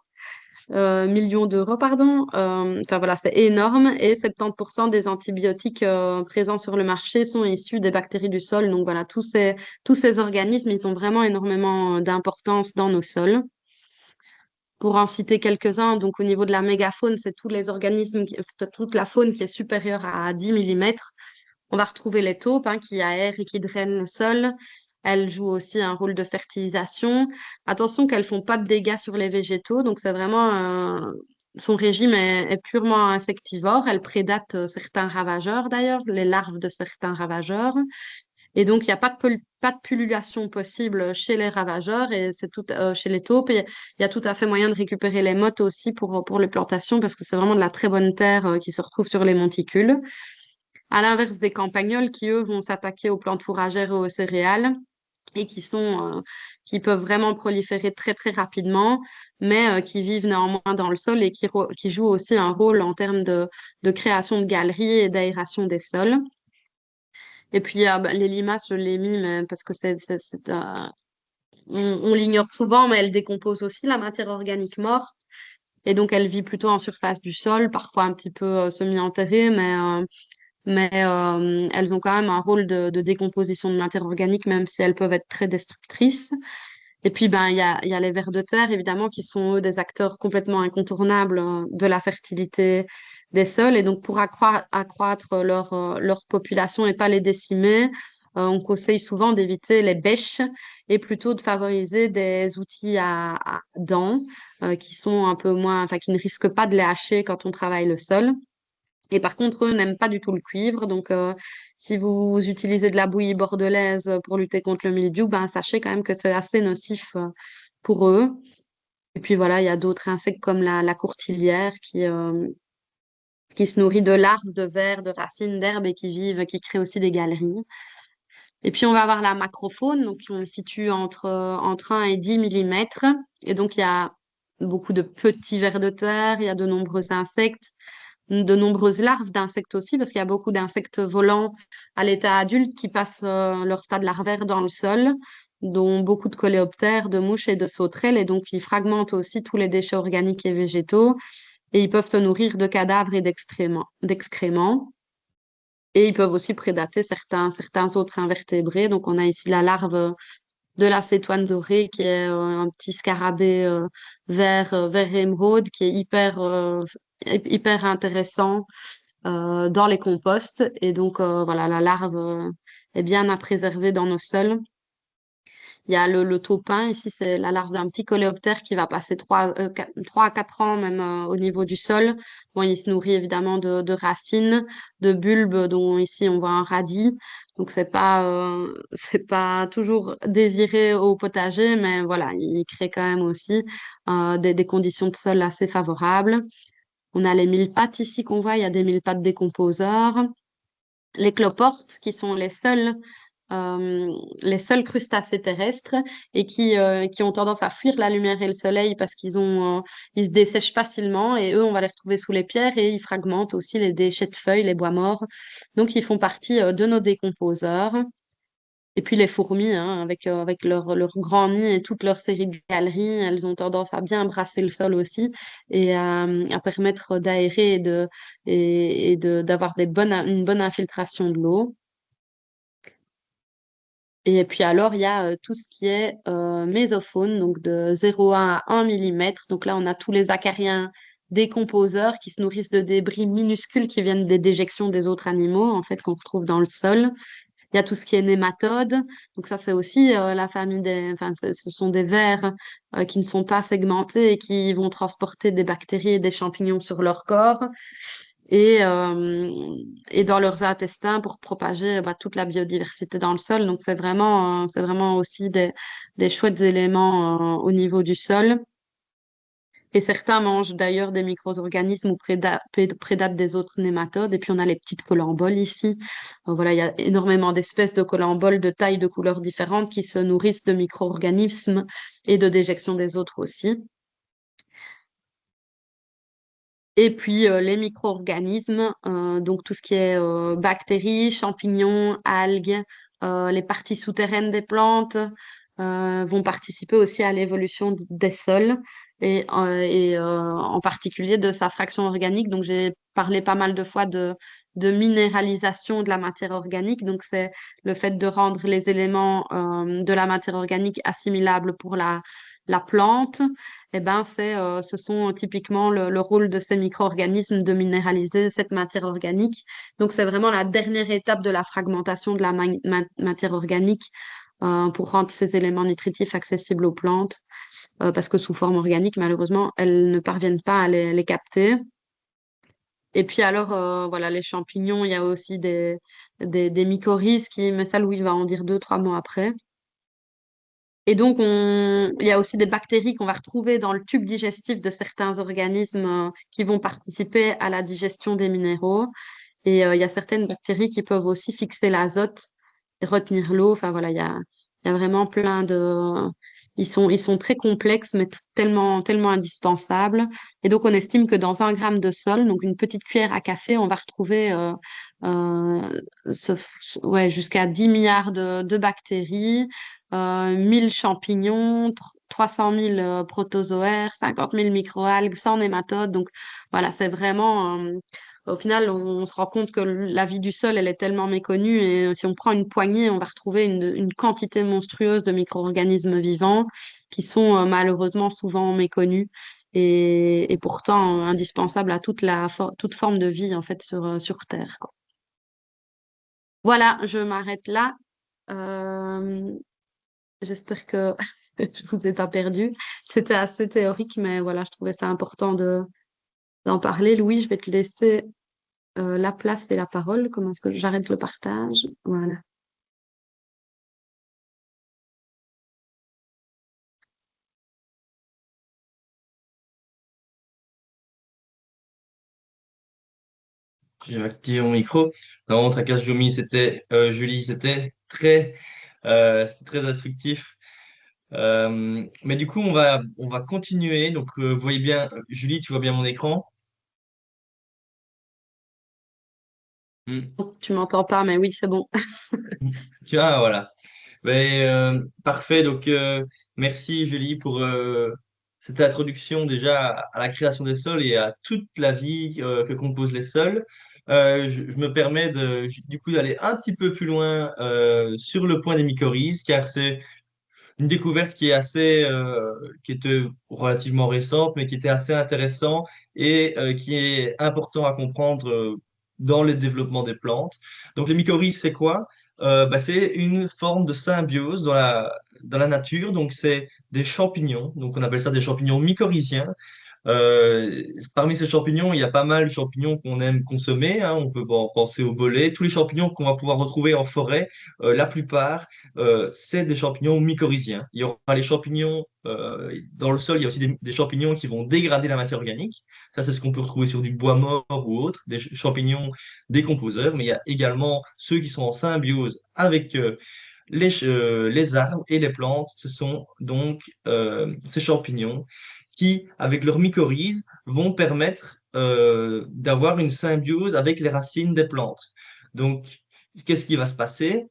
millions d'euros, pardon. Enfin voilà, c'est énorme. Et 70% des antibiotiques présents sur le marché sont issus des bactéries du sol. Donc voilà, tous ces organismes, ils ont vraiment énormément d'importance dans nos sols. Pour en citer quelques-uns, donc au niveau de la mégafaune, c'est tous les organismes, toute la faune qui est supérieure à 10 millimètres. On va retrouver les taupes qui aèrent et qui drainent le sol. Elles jouent aussi un rôle de fertilisation. Attention qu'elles font pas de dégâts sur les végétaux, donc c'est vraiment son régime est purement insectivore. Elles prédatent certains ravageurs d'ailleurs, les larves de certains ravageurs. Et donc, il n'y a pas de pullulation possible chez les ravageurs et c'est tout chez les taupes. Et il y a tout à fait moyen de récupérer les mottes aussi pour les plantations parce que c'est vraiment de la très bonne terre qui se retrouve sur les monticules. À l'inverse des campagnols qui, eux, vont s'attaquer aux plantes fourragères et aux céréales et qui peuvent vraiment proliférer très, très rapidement, mais qui vivent néanmoins dans le sol et qui jouent aussi un rôle en termes de création de galeries et d'aération des sols. Et puis, les limaces, je l'ai mis parce que on l'ignore souvent, mais elles décomposent aussi la matière organique morte. Et donc, elle vit plutôt en surface du sol, parfois un petit peu semi-enterrée, mais elles ont quand même un rôle de décomposition de matière organique, même si elles peuvent être très destructrices. Et puis, il y a les vers de terre, évidemment, qui sont eux des acteurs complètement incontournables de la fertilité des sols. Et donc, pour accroître leur population et pas les décimer, on conseille souvent d'éviter les bêches et plutôt de favoriser des outils à dents qui sont un peu moins, enfin, qui ne risquent pas de les hacher quand on travaille le sol. Et par contre, eux n'aiment pas du tout le cuivre. Donc, si vous utilisez de la bouillie bordelaise pour lutter contre le mildiou, sachez quand même que c'est assez nocif pour eux. Et puis voilà, il y a d'autres insectes comme la courtilière qui se nourrit de larves, de vers, de racines, d'herbes et qui crée aussi des galeries. Et puis, on va avoir la macrofaune, donc on le situe entre 1 et 10 millimètres. Et donc, il y a beaucoup de petits vers de terre, il y a de nombreux insectes, de nombreuses larves d'insectes aussi, parce qu'il y a beaucoup d'insectes volants à l'état adulte qui passent leur stade larvaire dans le sol. dont beaucoup de coléoptères, de mouches et de sauterelles. Et donc, ils fragmentent aussi tous les déchets organiques et végétaux. Et ils peuvent se nourrir de cadavres et d'excréments. Et ils peuvent aussi prédater certains autres invertébrés. Donc, on a ici la larve de la cétoine dorée, qui est un petit scarabée vert émeraude, qui est hyper intéressant dans les composts. Et donc, voilà, la larve est bien à préserver dans nos sols. Il y a le taupin, ici, c'est la larve d'un petit coléoptère qui va passer 3 à 4 ans même au niveau du sol. Bon, il se nourrit évidemment de racines, de bulbes, dont ici on voit un radis. Donc, c'est pas toujours désiré au potager, mais voilà, il crée quand même aussi des conditions de sol assez favorables. On a les mille-pattes ici qu'on voit, il y a des mille-pattes décomposeurs. Les cloportes, qui sont les seuls crustacés terrestres et qui ont tendance à fuir la lumière et le soleil parce ils se dessèchent facilement et eux, on va les retrouver sous les pierres et ils fragmentent aussi les déchets de feuilles, les bois morts. Donc, ils font partie de nos décomposeurs. Et puis les fourmis, hein, avec leur grand nid et toute leur série de galeries, elles ont tendance à bien brasser le sol aussi et à permettre d'aérer d'avoir une bonne infiltration de l'eau. Et puis alors, il y a tout ce qui est mésofaune, donc de 0,1 à 1 millimètre. Donc là, on a tous les acariens décomposeurs qui se nourrissent de débris minuscules qui viennent des déjections des autres animaux, en fait, qu'on retrouve dans le sol. Il y a tout ce qui est nématode. Donc ça, c'est aussi la famille enfin, ce sont des vers qui ne sont pas segmentés et qui vont transporter des bactéries et des champignons sur leur corps et, euh, et dans leurs intestins pour propager toute la biodiversité dans le sol. Donc c'est vraiment aussi des chouettes éléments au niveau du sol. Et certains mangent d'ailleurs des micro-organismes ou prédatent des autres nématodes. Et puis on a les petites colamboles ici. Voilà, il y a énormément d'espèces de colamboles de tailles, de couleurs différentes qui se nourrissent de micro-organismes et de déjection des autres aussi. Et puis les micro-organismes, donc tout ce qui est bactéries, champignons, algues, les parties souterraines des plantes vont participer aussi à l'évolution des sols en particulier de sa fraction organique. Donc j'ai parlé pas mal de fois de minéralisation de la matière organique. Donc c'est le fait de rendre les éléments de la matière organique assimilables pour la plante. Eh ben, ce sont typiquement le rôle de ces micro-organismes de minéraliser cette matière organique. Donc, c'est vraiment la dernière étape de la fragmentation de la matière organique pour rendre ces éléments nutritifs accessibles aux plantes, parce que sous forme organique, malheureusement, elles ne parviennent pas à les capter. Et puis alors, voilà, les champignons, il y a aussi des mycorhizes mais ça, Louis va en dire 2, 3 mots après. Et donc, il y a aussi des bactéries qu'on va retrouver dans le tube digestif de certains organismes qui vont participer à la digestion des minéraux. Et il y a certaines bactéries qui peuvent aussi fixer l'azote et retenir l'eau. Enfin, voilà, il y a vraiment plein de... ils sont très complexes, mais tellement indispensables. Et donc, on estime que dans 1 gramme de sol, donc une petite cuillère à café, on va retrouver euh, ce- ouais, jusqu'à 10 milliards de bactéries, 1000 champignons, 300 000 protozoaires, 50 000 microalgues, 100 nématodes. Donc, voilà, c'est vraiment... au final, on se rend compte que la vie du sol, elle est tellement méconnue et si on prend une poignée, on va retrouver une quantité monstrueuse de micro-organismes vivants qui sont malheureusement souvent méconnus et pourtant indispensables à toute forme de vie en fait sur Terre, quoi. Voilà, je m'arrête là. Euh, J'espère que je vous ai pas perdu. C'était assez théorique, mais voilà, je trouvais ça important d'en parler. Louis, je vais te laisser la place et la parole. Comment est-ce que j'arrête le partage? Voilà. J'ai activé mon micro. Non, Tracasse Jumi, Julie, c'était très instructif. Mais du coup, on va continuer. Donc, vous voyez bien, Julie, tu vois bien mon écran? Hmm. Tu m'entends pas, mais oui, c'est bon. Tu vois, voilà. Parfait. Merci Julie pour cette introduction déjà à la création des sols et à toute la vie que composent les sols. Je me permets du coup d'aller un petit peu plus loin sur le point des mycorhizes, car c'est une découverte qui était relativement récente, mais qui était assez intéressant et qui est important à comprendre dans le développement des plantes. Donc, les mycorhizes, c'est quoi? C'est une forme de symbiose dans la nature. Donc, c'est des champignons. Donc, on appelle ça des champignons mycorhiziens. Parmi ces champignons, il y a pas mal de champignons qu'on aime consommer, hein. On peut penser au bolet. Tous les champignons qu'on va pouvoir retrouver en forêt, la plupart, c'est des champignons mycorhiziens. Il y aura les champignons, dans le sol, il y a aussi des champignons qui vont dégrader la matière organique. Ça, c'est ce qu'on peut retrouver sur du bois mort ou autre, des champignons décomposeurs. Mais il y a également ceux qui sont en symbiose avec les arbres et les plantes. Ce sont donc ces champignons qui, avec leur mycorhize, vont permettre d'avoir une symbiose avec les racines des plantes. Donc, qu'est-ce qui va se passer?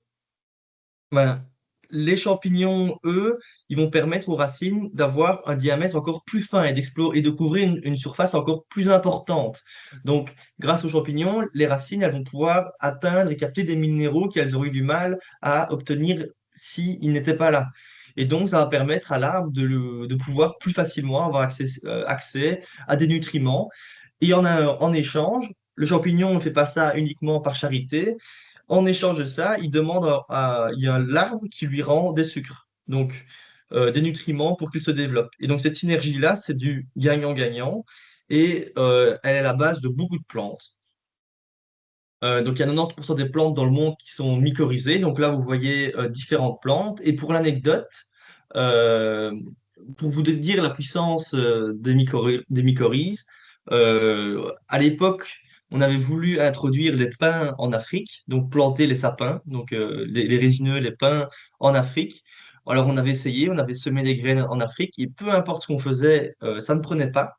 Ben, les champignons, eux, ils vont permettre aux racines d'avoir un diamètre encore plus fin et et de couvrir une surface encore plus importante. Donc, grâce aux champignons, les racines, elles vont pouvoir atteindre et capter des minéraux qu'elles auraient eu du mal à obtenir s'ils n'étaient pas là. Et donc, ça va permettre à l'arbre de pouvoir plus facilement avoir accès à des nutriments. Et en échange, le champignon ne fait pas ça uniquement par charité. En échange de ça, il y a l'arbre qui lui rend des sucres, donc des nutriments pour qu'il se développe. Et donc cette synergie-là, c'est du gagnant-gagnant et elle est la base de beaucoup de plantes. Donc il y a 90% des plantes dans le monde qui sont mycorhizées. Donc là, vous voyez différentes plantes. Et pour l'anecdote, euh, pour vous dire la puissance des mycorhizes, à l'époque, on avait voulu introduire les pins en Afrique, donc planter les sapins, donc les résineux, les pins en Afrique. Alors on avait essayé, on avait semé des graines en Afrique, et peu importe ce qu'on faisait, ça ne prenait pas.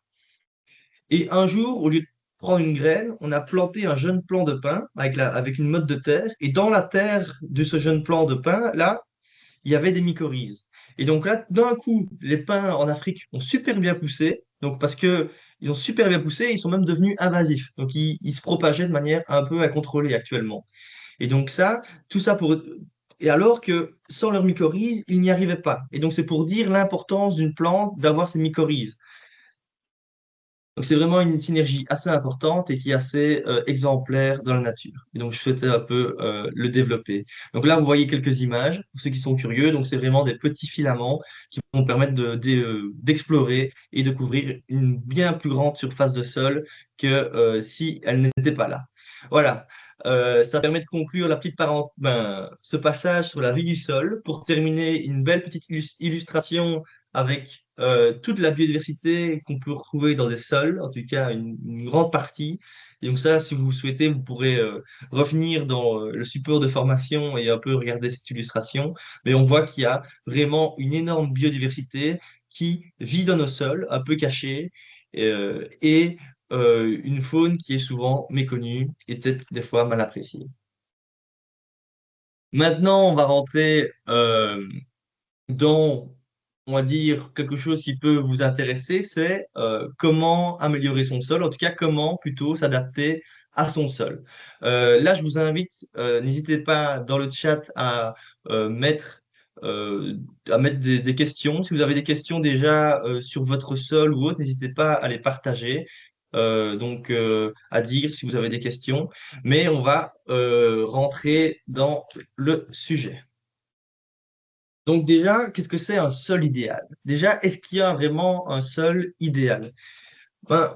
Et un jour, au lieu de prendre une graine, on a planté un jeune plant de pin avec une motte de terre. Et dans la terre de ce jeune plant de pin, là, il y avait des mycorhizes. Et donc là, d'un coup, les pins en Afrique ont super bien poussé. Donc parce que ils ont super bien poussé, ils sont même devenus invasifs. Donc ils se propageaient de manière un peu incontrôlée actuellement. Et donc ça, tout ça pour... Et alors que sans leurs mycorhizes, ils n'y arrivaient pas. Et donc c'est pour dire l'importance d'une plante d'avoir ces mycorhizes. Donc c'est vraiment une synergie assez importante et qui est assez exemplaire dans la nature. Et donc je souhaitais un peu le développer. Donc là, vous voyez quelques images, pour ceux qui sont curieux. Donc c'est vraiment des petits filaments qui vont permettre d'explorer et de couvrir une bien plus grande surface de sol que si elle n'était pas là. Voilà. Ça permet de conclure ce passage sur la vie du sol pour terminer une belle petite illustration avec toute la biodiversité qu'on peut retrouver dans des sols, en tout cas une grande partie. Et donc ça, si vous souhaitez, vous pourrez revenir dans le support de formation et un peu regarder cette illustration. Mais on voit qu'il y a vraiment une énorme biodiversité qui vit dans nos sols, un peu cachée, et une faune qui est souvent méconnue et peut-être des fois mal appréciée. Maintenant, on va rentrer dans, on va dire, quelque chose qui peut vous intéresser, c'est comment améliorer son sol, en tout cas comment plutôt s'adapter à son sol. Là, je vous invite, n'hésitez pas dans le chat euh, mettre, à mettre des questions. Si vous avez des questions déjà sur votre sol ou autre, n'hésitez pas à les partager. À dire si vous avez des questions, mais on va rentrer dans le sujet. Donc déjà, qu'est-ce que c'est un sol idéal? Déjà, est-ce qu'il y a vraiment un sol idéal? Ben,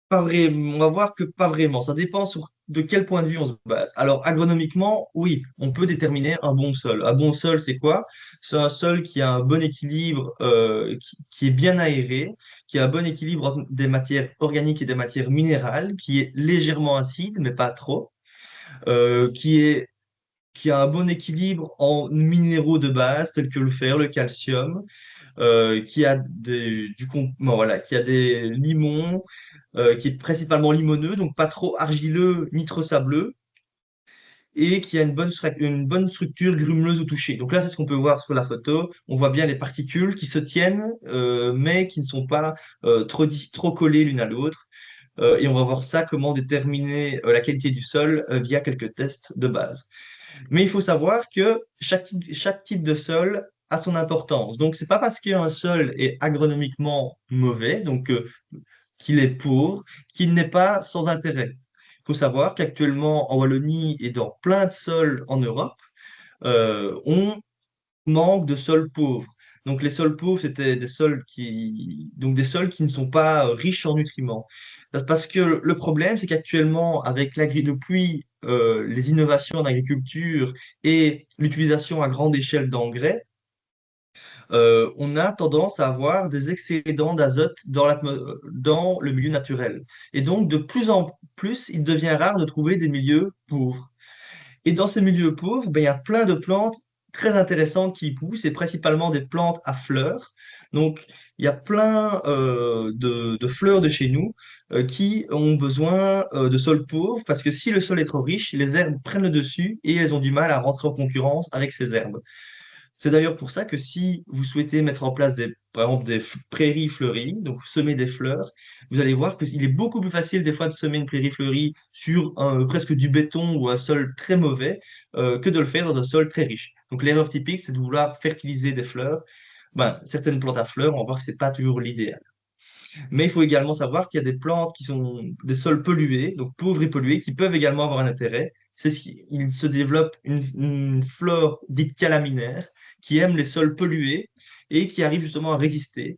pas vraiment. On va voir que pas vraiment. Ça dépend de quel point de vue on se base. Alors, agronomiquement, oui, on peut déterminer un bon sol. Un bon sol, c'est quoi? C'est un sol qui a un bon équilibre, qui est bien aéré, qui a un bon équilibre entre des matières organiques et des matières minérales, qui est légèrement acide, mais pas trop, euh, qui est qui a un bon équilibre en minéraux de base tels que le fer, le calcium, voilà, qui a des limons, qui est principalement limoneux, donc pas trop argileux ni trop sableux, et qui a une bonne structure grumeleuse au toucher. Donc là, c'est ce qu'on peut voir sur la photo. On voit bien les particules qui se tiennent, mais qui ne sont pas trop collées l'une à l'autre. Et on va voir ça, comment déterminer la qualité du sol via quelques tests de base. Mais il faut savoir que chaque type de sol a son importance. Donc, c'est pas parce qu'un sol est agronomiquement mauvais, donc qu'il est pauvre, qu'il n'est pas sans intérêt. Il faut savoir qu'actuellement, en Wallonie et dans plein de sols en Europe, on manque de sols pauvres. Donc, les sols pauvres, c'était donc des sols qui ne sont pas riches en nutriments. Parce que le problème, c'est qu'actuellement, avec depuis les innovations en agriculture et l'utilisation à grande échelle d'engrais, on a tendance à avoir des excédents d'azote dans le milieu naturel. Et donc, de plus en plus, il devient rare de trouver des milieux pauvres. Et dans ces milieux pauvres, ben, il y a plein de plantes très intéressantes qui poussent, et principalement des plantes à fleurs. Donc, il y a plein de fleurs de chez nous qui ont besoin de sols pauvres, parce que si le sol est trop riche, les herbes prennent le dessus et elles ont du mal à rentrer en concurrence avec ces herbes. C'est d'ailleurs pour ça que si vous souhaitez mettre en place par exemple des prairies fleuries, donc semer des fleurs, vous allez voir qu'il est beaucoup plus facile des fois de semer une prairie fleurie sur presque du béton ou un sol très mauvais que de le faire dans un sol très riche. Donc l'erreur typique, c'est de vouloir fertiliser des fleurs. Ben, certaines plantes à fleurs, on va voir que ce n'est pas toujours l'idéal. Mais il faut également savoir qu'il y a des plantes qui sont des sols pollués, donc pauvres et pollués, qui peuvent également avoir un intérêt. Il se développe une flore dite calaminaire qui aime les sols pollués et qui arrive justement à résister.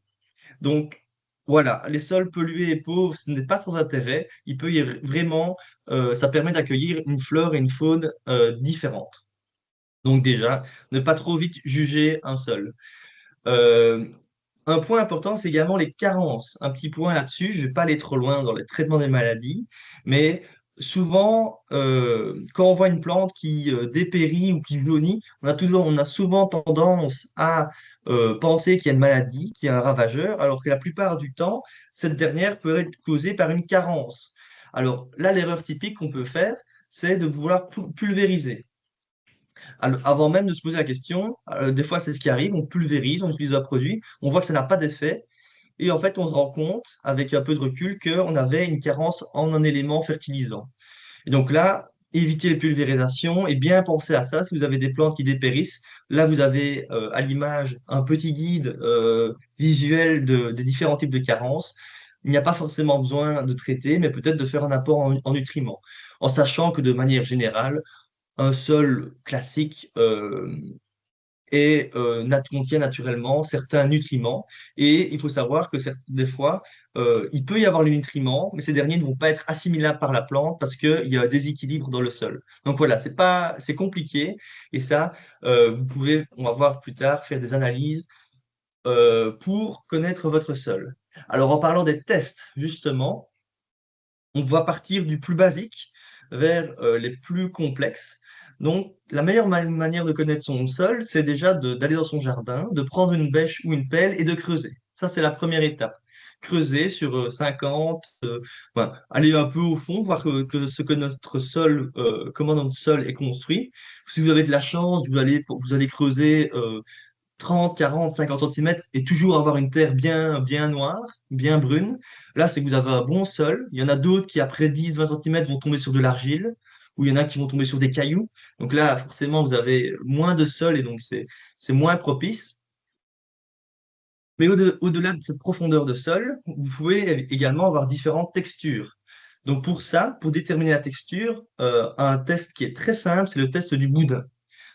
Donc voilà, les sols pollués et pauvres, ce n'est pas sans intérêt. Il peut y vraiment, ça permet d'accueillir une flore et une faune différentes. Donc déjà, ne pas trop vite juger un sol. Euh, un point important, c'est également les carences. Un petit point là-dessus, je ne vais pas aller trop loin dans le traitement des maladies, mais souvent, quand on voit une plante qui dépérit ou qui jaunit, on a souvent tendance à penser qu'il y a une maladie, qu'il y a un ravageur, alors que la plupart du temps, cette dernière peut être causée par une carence. Alors là, l'erreur typique qu'on peut faire, c'est de vouloir pulvériser. Avant même de se poser la question, des fois c'est ce qui arrive, on pulvérise, on utilise un produit, on voit que ça n'a pas d'effet, et en fait on se rend compte, avec un peu de recul, qu'on avait une carence en un élément fertilisant. Et donc là, éviter les pulvérisations et bien penser à ça si vous avez des plantes qui dépérissent. Là, vous avez à l'image un petit guide visuel des différents types de carences. Il n'y a pas forcément besoin de traiter, mais peut-être de faire un apport en nutriments, en sachant que de manière générale, un sol classique contient naturellement certains nutriments. Et il faut savoir que des fois, il peut y avoir les nutriments, mais ces derniers ne vont pas être assimilables par la plante parce qu'il y a un déséquilibre dans le sol. Donc voilà, c'est compliqué. Et ça, on va voir plus tard, faire des analyses pour connaître votre sol. Alors en parlant des tests, justement, on va partir du plus basique vers les plus complexes. Donc, la meilleure manière de connaître son sol, c'est déjà d'aller dans son jardin, de prendre une bêche ou une pelle et de creuser. Ça, c'est la première étape. Creuser sur 50, aller un peu au fond, voir ce que notre sol, comment notre sol est construit. Si vous avez de la chance, vous allez creuser 30, 40, 50 centimètres et toujours avoir une terre bien noire, bien brune. Là, c'est que vous avez un bon sol. Il y en a d'autres qui, après 10, 20 centimètres, vont tomber sur de l'argile, ou il y en a qui vont tomber sur des cailloux. Donc là, forcément, vous avez moins de sol et donc c'est moins propice. Mais au-delà de cette profondeur de sol, vous pouvez également avoir différentes textures. Donc pour ça, pour déterminer la texture, un test qui est très simple, c'est le test du boudin.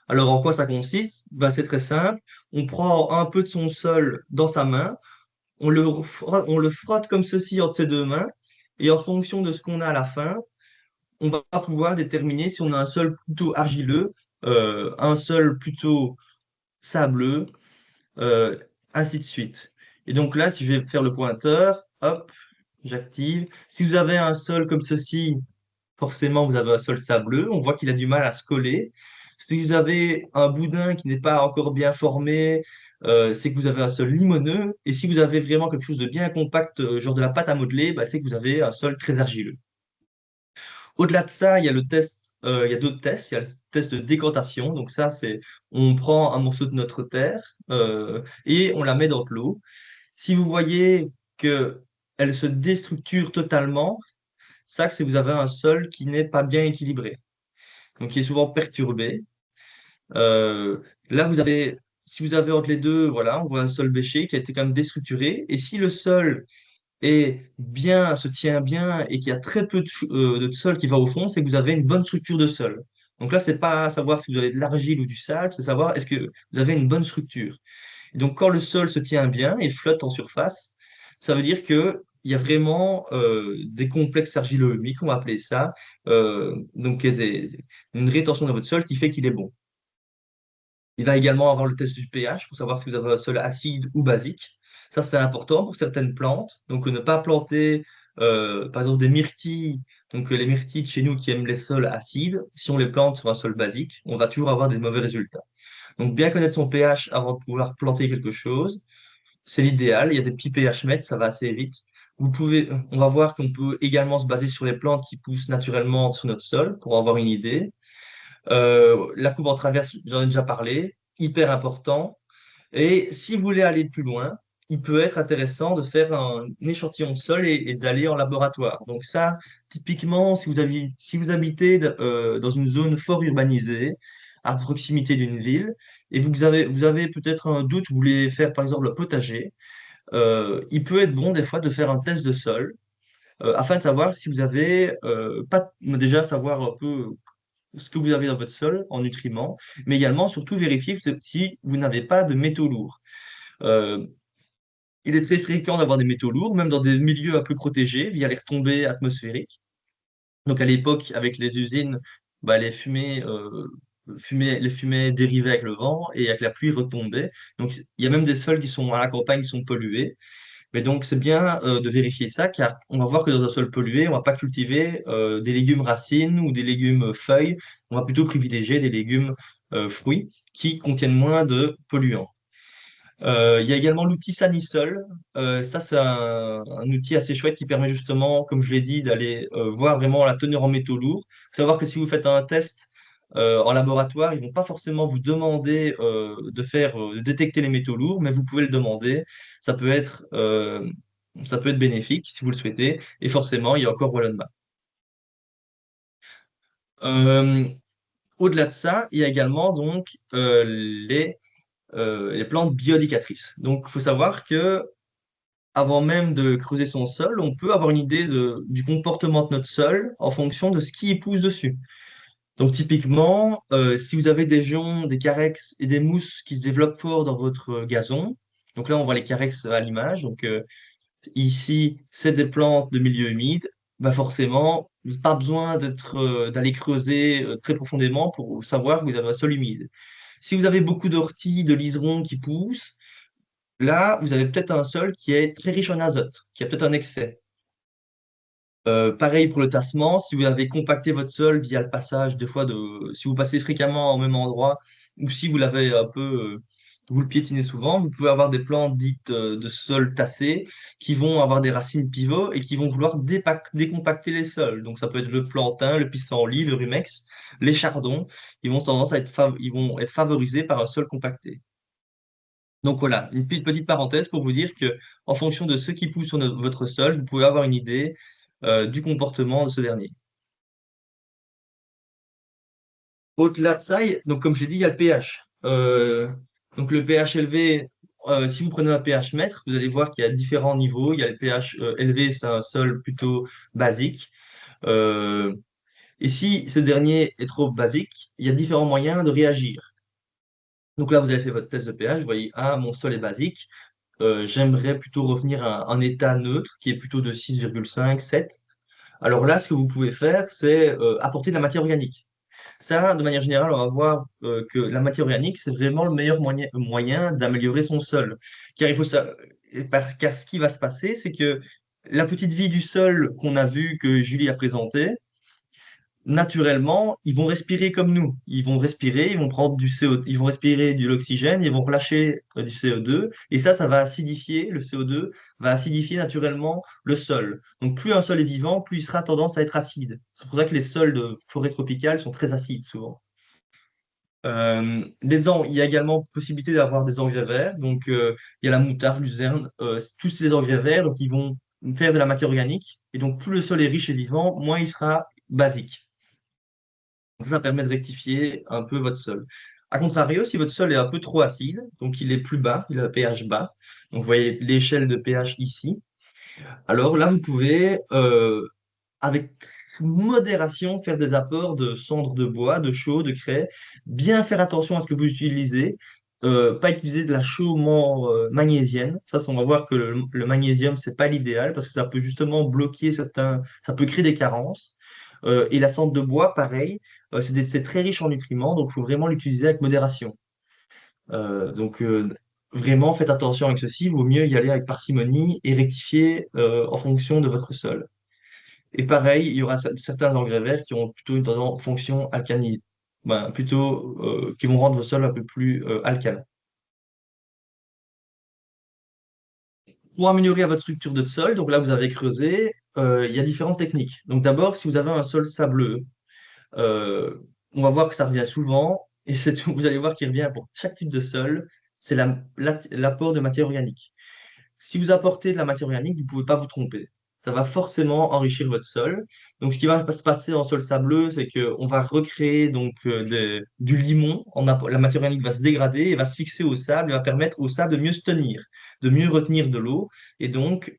Alors, en quoi ça consiste? Ben, c'est très simple. On prend un peu de son sol dans sa main, on le frotte comme ceci entre ses deux mains, et en fonction de ce qu'on a à la fin, on va pouvoir déterminer si on a un sol plutôt argileux, un sol plutôt sableux, euh, ainsi de suite. Et donc là, si je vais faire le pointeur, hop, j'active. Si vous avez un sol comme ceci, forcément, vous avez un sol sableux. On voit qu'il a du mal à se coller. Si vous avez un boudin qui n'est pas encore bien formé, c'est que vous avez un sol limoneux. Et si vous avez vraiment quelque chose de bien compact, genre de la pâte à modeler, bah, c'est que vous avez un sol très argileux. Au-delà de ça, il y a le test il y a d'autres tests. Il y a le test de décantation. Donc ça, c'est on prend un morceau de notre terre et on la met dans de l'eau. Si vous voyez que elle se déstructure totalement, ça, c'est que vous avez un sol qui n'est pas bien équilibré, donc qui est souvent perturbé. Euh, Là, si vous avez entre les deux, voilà, on voit un sol bêché qui a été quand même déstructuré. Et si le sol se tient bien et qu'il y a très peu de sol qui va au fond, c'est que vous avez une bonne structure de sol. Donc là, c'est pas savoir si vous avez de l'argile ou du sable, c'est savoir est-ce que vous avez une bonne structure. Et donc, quand le sol se tient bien et flotte en surface, ça veut dire que il y a vraiment des complexes argilo-humiques, on va appeler ça, donc il y a une rétention dans votre sol qui fait qu'il est bon. Il va également avoir le test du pH pour savoir si vous avez un sol acide ou basique. Ça, c'est important pour certaines plantes. Donc, ne pas planter, par exemple, des myrtilles. Donc, les myrtilles de chez nous qui aiment les sols acides, si on les plante sur un sol basique, on va toujours avoir des mauvais résultats. Donc, bien connaître son pH avant de pouvoir planter quelque chose, c'est l'idéal. Il y a des petits pH mètres, ça va assez vite. On va voir qu'on peut également se baser sur les plantes qui poussent naturellement sur notre sol pour avoir une idée. La coupe en traverse, j'en ai déjà parlé, hyper important. Et si vous voulez aller plus loin, il peut être intéressant de faire un échantillon de sol et d'aller en laboratoire. Donc ça, typiquement, si vous habitez dans une zone fort urbanisée, à proximité d'une ville, et vous avez peut-être un doute, vous voulez faire par exemple le potager, il peut être bon des fois de faire un test de sol afin de savoir si vous avez, pas déjà savoir un peu ce que vous avez dans votre sol en nutriments, mais également surtout vérifier si vous n'avez pas de métaux lourds. Euh, il est très fréquent d'avoir des métaux lourds, même dans des milieux un peu protégés via les retombées atmosphériques. Donc à l'époque, avec les usines, bah, les fumées dérivaient avec le vent et avec la pluie retombaient. Donc il y a même des sols qui sont à la campagne qui sont pollués. Mais donc c'est bien de vérifier ça, car on va voir que dans un sol pollué, on ne va pas cultiver des légumes racines ou des légumes feuilles. On va plutôt privilégier des légumes fruits qui contiennent moins de polluants. Il y a également l'outil Sanisol. Ça, c'est un outil assez chouette qui permet justement, comme je l'ai dit, d'aller voir vraiment la teneur en métaux lourds. Il faut savoir que si vous faites un test en laboratoire, ils vont pas forcément vous demander de détecter les métaux lourds, mais vous pouvez le demander. Ça peut être, euh, Ça peut être bénéfique si vous le souhaitez. Et forcément, il y a encore Wallonma. Euh, Au-delà de ça, il y a également donc les plantes bioindicatrices. Donc, il faut savoir que avant même de creuser son sol, on peut avoir une idée du comportement de notre sol en fonction de ce qui y pousse dessus. Donc typiquement, si vous avez des joncs, des carex et des mousses qui se développent fort dans votre gazon, donc là on voit les carex à l'image, donc ici c'est des plantes de milieu humide, bah forcément, vous n'avez pas besoin d'aller creuser très profondément pour savoir que vous avez un sol humide. Si vous avez beaucoup d'orties, de liserons qui poussent, là, vous avez peut-être un sol qui est très riche en azote, qui a peut-être un excès. Pareil pour le tassement, si vous avez compacté votre sol via le passage, si vous passez fréquemment au même endroit, ou si vous l'avez un peu, vous le piétinez souvent, vous pouvez avoir des plantes dites de sol tassé qui vont avoir des racines pivots et qui vont vouloir décompacter les sols. Donc ça peut être le plantain, le pissenlit, le rumex, les chardons. Ils vont être favorisés par un sol compacté. Donc voilà, une petite parenthèse pour vous dire que en fonction de ce qui pousse sur votre sol, vous pouvez avoir une idée du comportement de ce dernier. Au-delà de ça, donc comme je l'ai dit, il y a le pH. Donc le pH élevé, si vous prenez un pH mètre, vous allez voir qu'il y a différents niveaux. Il y a le pH élevé, c'est un sol plutôt basique. Euh, et si ce dernier est trop basique, il y a différents moyens de réagir. Donc là, vous avez fait votre test de pH, vous voyez, ah, mon sol est basique. J'aimerais plutôt revenir à un état neutre qui est plutôt de 6,5, 7. Alors là, ce que vous pouvez faire, c'est apporter de la matière organique. Ça, de manière générale, on va voir que la matière organique, c'est vraiment le meilleur moyen d'améliorer son sol. Car car ce qui va se passer, c'est que la petite vie du sol qu'on a vu, que Julie a présenté, naturellement, ils vont respirer comme nous. Ils vont respirer, ils vont prendre du CO, ils vont respirer de l'oxygène, ils vont relâcher du CO2, et ça va acidifier, le CO2 va acidifier naturellement le sol. Donc plus un sol est vivant, plus il sera tendance à être acide. C'est pour ça que les sols de forêt tropicale sont très acides souvent. Il y a également possibilité d'avoir des engrais verts. Donc, il y a la moutarde, luzerne, tous ces engrais verts, donc ils vont faire de la matière organique. Et donc, plus le sol est riche et vivant, moins il sera basique. Donc, ça permet de rectifier un peu votre sol. A contrario, si votre sol est un peu trop acide, donc il est plus bas, il a un pH bas, donc vous voyez l'échelle de pH ici, alors là, vous pouvez, avec modération, faire des apports de cendres de bois, de chaux, de craie, bien faire attention à ce que vous utilisez, pas utiliser de la chaux magnésienne. Ça, on va voir que le magnésium, c'est pas l'idéal parce que ça peut justement bloquer ça peut créer des carences. Et la cendre de bois, pareil, c'est très riche en nutriments, donc il faut vraiment l'utiliser avec modération. Donc, vraiment, faites attention avec ceci. Il vaut mieux y aller avec parcimonie et rectifier en fonction de votre sol. Et pareil, il y aura certains engrais verts qui ont plutôt une fonction alcaline, ben, plutôt qui vont rendre vos sols un peu plus alcalins. Pour améliorer votre structure de sol, donc là vous avez creusé, il y a différentes techniques. Donc d'abord, si vous avez un sol sableux, euh, on va voir que ça revient souvent, et vous allez voir qu'il revient pour chaque type de sol, c'est l'apport de matière organique. Si vous apportez de la matière organique, vous ne pouvez pas vous tromper. Ça va forcément enrichir votre sol. Donc, ce qui va se passer en sol sableux, c'est qu'on va recréer donc du limon. La matière organique va se dégrader et va se fixer au sable et va permettre au sable de mieux se tenir, de mieux retenir de l'eau et donc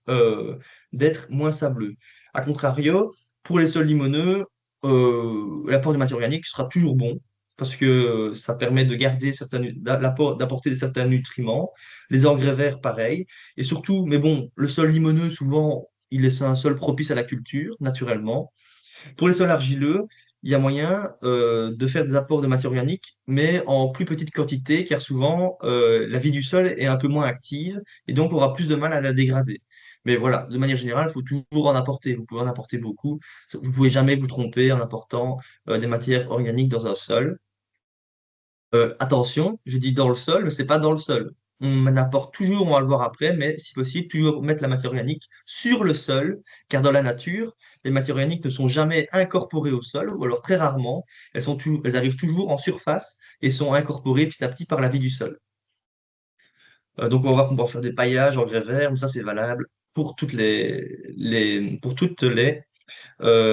d'être moins sableux. A contrario, pour les sols limoneux, l'apport de matière organique sera toujours bon parce que ça permet de garder d'apporter certains nutriments. Les engrais verts, pareil. Et surtout, mais bon, le sol limoneux, souvent, c'est un sol propice à la culture, naturellement. Pour les sols argileux, il y a moyen de faire des apports de matière organique, mais en plus petite quantité, car souvent, la vie du sol est un peu moins active, et donc on aura plus de mal à la dégrader. Mais voilà, de manière générale, il faut toujours en apporter. Vous pouvez en apporter beaucoup. Vous ne pouvez jamais vous tromper en apportant des matières organiques dans un sol. Attention, je dis dans le sol, mais c'est pas dans le sol. On en apporte toujours, on va le voir après, mais si possible, toujours mettre la matière organique sur le sol, car dans la nature, les matières organiques ne sont jamais incorporées au sol, ou alors très rarement, elles arrivent toujours en surface et sont incorporées petit à petit par la vie du sol. Donc on va voir qu'on peut en faire des paillages en grès vert, mais ça c'est valable pour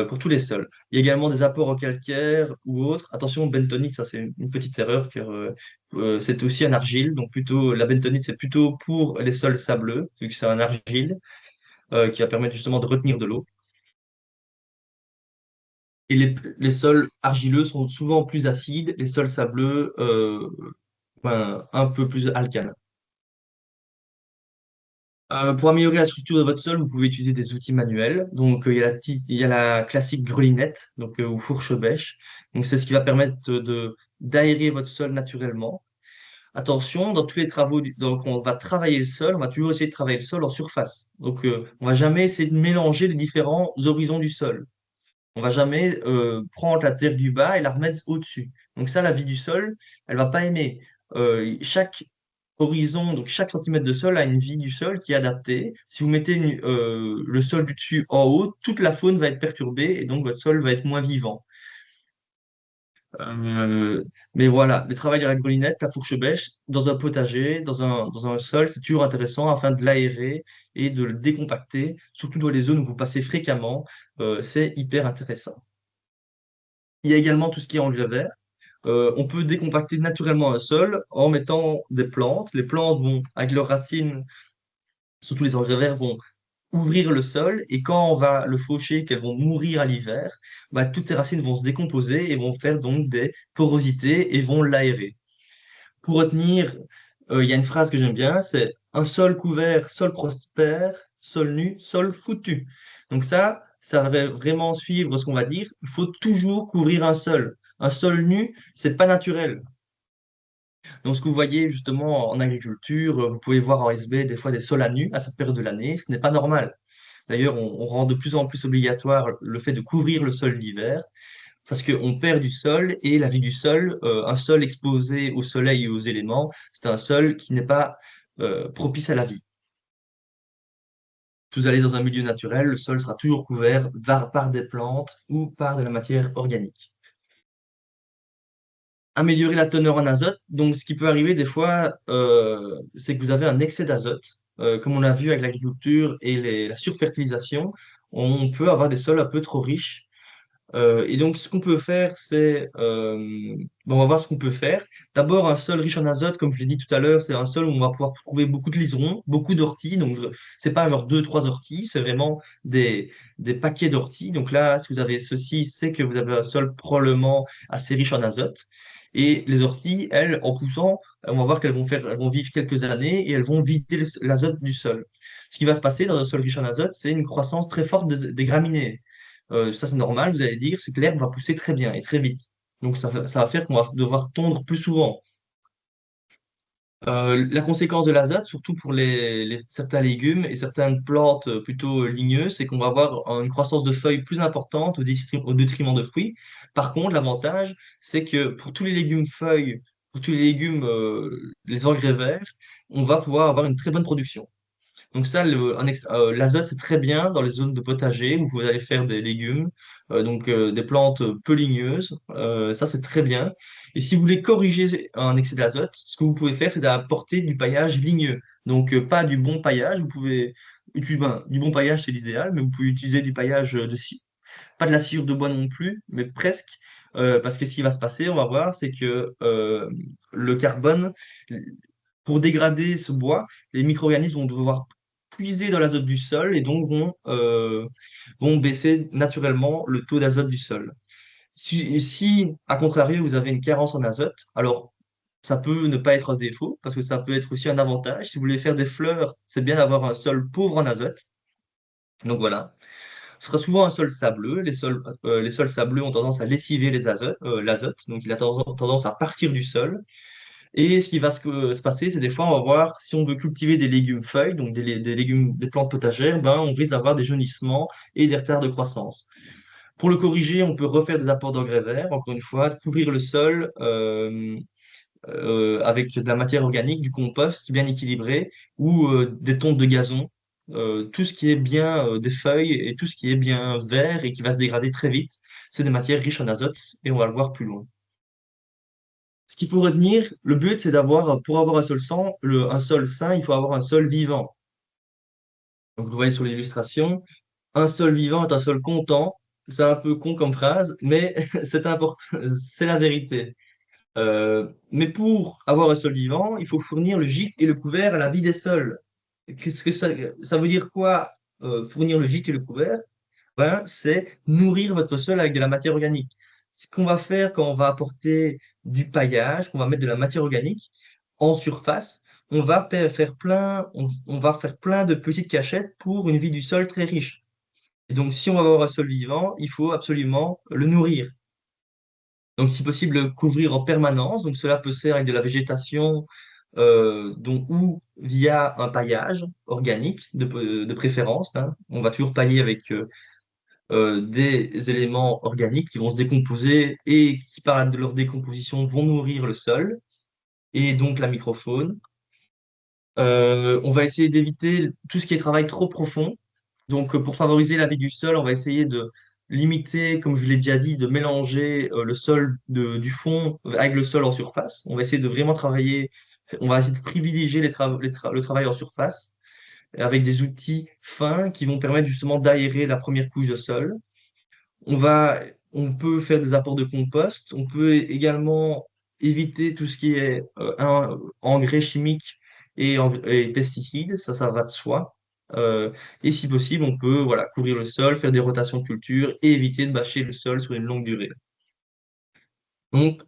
pour tous les sols. Il y a également des apports en calcaire ou autres. Attention, bentonite, ça c'est une petite erreur car c'est aussi un argile. Donc plutôt la bentonite, c'est plutôt pour les sols sableux, vu que c'est un argile qui va permettre justement de retenir de l'eau. Et les sols argileux sont souvent plus acides, les sols sableux un peu plus alcalins. Pour améliorer la structure de votre sol, vous pouvez utiliser des outils manuels. Donc, il y a la classique grelinette, donc, ou fourche-bêche. Donc, c'est ce qui va permettre d'aérer votre sol naturellement. Attention, dans tous les travaux, donc on va travailler le sol, on va toujours essayer de travailler le sol en surface. Donc, on va jamais essayer de mélanger les différents horizons du sol. On va jamais prendre la terre du bas et la remettre au-dessus. Donc ça, la vie du sol, elle va pas aimer. Chaque horizon, donc chaque centimètre de sol a une vie du sol qui est adaptée. Si vous mettez le sol du dessus en haut, toute la faune va être perturbée et donc votre sol va être moins vivant. Euh, mais voilà, le travail de la grelinette, la fourche-bêche, dans un potager, dans un sol, c'est toujours intéressant afin de l'aérer et de le décompacter, surtout dans les zones où vous passez fréquemment, c'est hyper intéressant. Il y a également tout ce qui est engrais vert. On peut décompacter naturellement un sol en mettant des plantes. Les plantes vont, avec leurs racines, surtout les engrais verts, vont ouvrir le sol et quand on va le faucher, qu'elles vont mourir à l'hiver, bah, toutes ces racines vont se décomposer et vont faire donc des porosités et vont l'aérer. Pour retenir, il y a une phrase que j'aime bien, c'est un sol couvert, sol prospère, sol nu, sol foutu. Donc ça va vraiment suivre ce qu'on va dire. Il faut toujours couvrir un sol. Un sol nu, c'est pas naturel. Donc, ce que vous voyez justement en agriculture, vous pouvez voir en SB des fois des sols à nu à cette période de l'année, ce n'est pas normal. D'ailleurs, on rend de plus en plus obligatoire le fait de couvrir le sol l'hiver. parce qu'on perd du sol et la vie du sol, un sol exposé au soleil et aux éléments, c'est un sol qui n'est pas propice à la vie. Si vous allez dans un milieu naturel, le sol sera toujours couvert par des plantes ou par de la matière organique. Améliorer la teneur en azote. Donc, ce qui peut arriver des fois, c'est que vous avez un excès d'azote. Comme on l'a vu avec l'agriculture et la surfertilisation, on peut avoir des sols un peu trop riches. Et donc, ce qu'on peut faire, c'est, bon, on va voir ce qu'on peut faire. D'abord, un sol riche en azote, comme je l'ai dit tout à l'heure, c'est un sol où on va pouvoir trouver beaucoup de liserons, beaucoup d'orties. Donc, c'est pas genre deux, trois orties, c'est vraiment des paquets d'orties. Donc là, si vous avez ceci, c'est que vous avez un sol probablement assez riche en azote. Et les orties, elles, en poussant, on va voir elles vont vivre quelques années et elles vont vider l'azote du sol. Ce qui va se passer dans un sol riche en azote, c'est une croissance très forte des graminées. Ça, c'est normal, vous allez dire, c'est que l'herbe va pousser très bien et très vite. Donc, ça va faire qu'on va devoir tondre plus souvent. La conséquence de l'azote, surtout pour certains légumes et certaines plantes plutôt ligneuses, c'est qu'on va avoir une croissance de feuilles plus importante au détriment de fruits. Par contre, l'avantage, c'est que pour tous les légumes feuilles, pour tous les légumes, les engrais verts, on va pouvoir avoir une très bonne production. Donc ça, l'azote, c'est très bien dans les zones de potager où vous allez faire des légumes, des plantes peu ligneuses. Ça, c'est très bien. Et si vous voulez corriger un excès d'azote, ce que vous pouvez faire, c'est d'apporter du paillage ligneux. Donc pas du bon paillage. Vous pouvez utiliser, du bon paillage, c'est l'idéal, mais vous pouvez utiliser du paillage pas de la sciure de bois non plus, mais presque. Parce que ce qui va se passer, on va voir, c'est que le carbone, pour dégrader ce bois, les micro-organismes vont devoir puiser dans l'azote du sol et donc vont baisser naturellement le taux d'azote du sol. Si, à contrario, vous avez une carence en azote, alors ça peut ne pas être un défaut, parce que ça peut être aussi un avantage. Si vous voulez faire des fleurs, c'est bien d'avoir un sol pauvre en azote. Donc voilà. Ce sera souvent un sol sableux. Les sols sableux ont tendance à lessiver l'azote, donc il a tendance à partir du sol. Et ce qui va se passer, c'est des fois, on va voir, si on veut cultiver des légumes feuilles, donc des légumes, des plantes potagères, ben, on risque d'avoir des jaunissements et des retards de croissance. Pour le corriger, on peut refaire des apports d'engrais verts, encore une fois, couvrir le sol avec de la matière organique, du compost bien équilibré ou des tontes de gazon. Tout ce qui est bien des feuilles et tout ce qui est bien vert et qui va se dégrader très vite, c'est des matières riches en azote et on va le voir plus loin. Ce qu'il faut retenir, le but, c'est d'avoir, pour avoir un sol sain, il faut avoir un sol vivant. Donc, vous voyez sur l'illustration, un sol vivant est un sol content. C'est un peu con comme phrase, mais c'est important, c'est la vérité. Mais pour avoir un sol vivant, il faut fournir le gîte et le couvert à la vie des sols. Qu'est-ce que ça veut dire quoi, fournir le gîte et le couvert? Ben, c'est nourrir votre sol avec de la matière organique. Ce qu'on va faire quand on va apporter du paillage, qu'on va mettre de la matière organique en surface, on va faire plein de petites cachettes pour une vie du sol très riche. Et donc, si on va avoir un sol vivant, il faut absolument le nourrir. Donc, si possible, le couvrir en permanence. Donc, cela peut se faire avec de la végétation ou via un paillage organique de préférence, hein. On va toujours pailler avec des éléments organiques qui vont se décomposer et qui, par de leur décomposition, vont nourrir le sol et donc la microfaune. On va essayer d'éviter tout ce qui est travail trop profond. Donc, pour favoriser la vie du sol, on va essayer de limiter, comme je l'ai déjà dit, de mélanger le sol du fond avec le sol en surface. On va essayer de vraiment travailler, on va essayer de privilégier le travail en surface avec des outils fins qui vont permettre justement d'aérer la première couche de sol. On va, on peut faire des apports de compost. On peut également éviter tout ce qui est engrais chimiques et pesticides. Ça va de soi. Et si possible, on peut voilà, couvrir le sol, faire des rotations de culture et éviter de bâcher le sol sur une longue durée. Donc,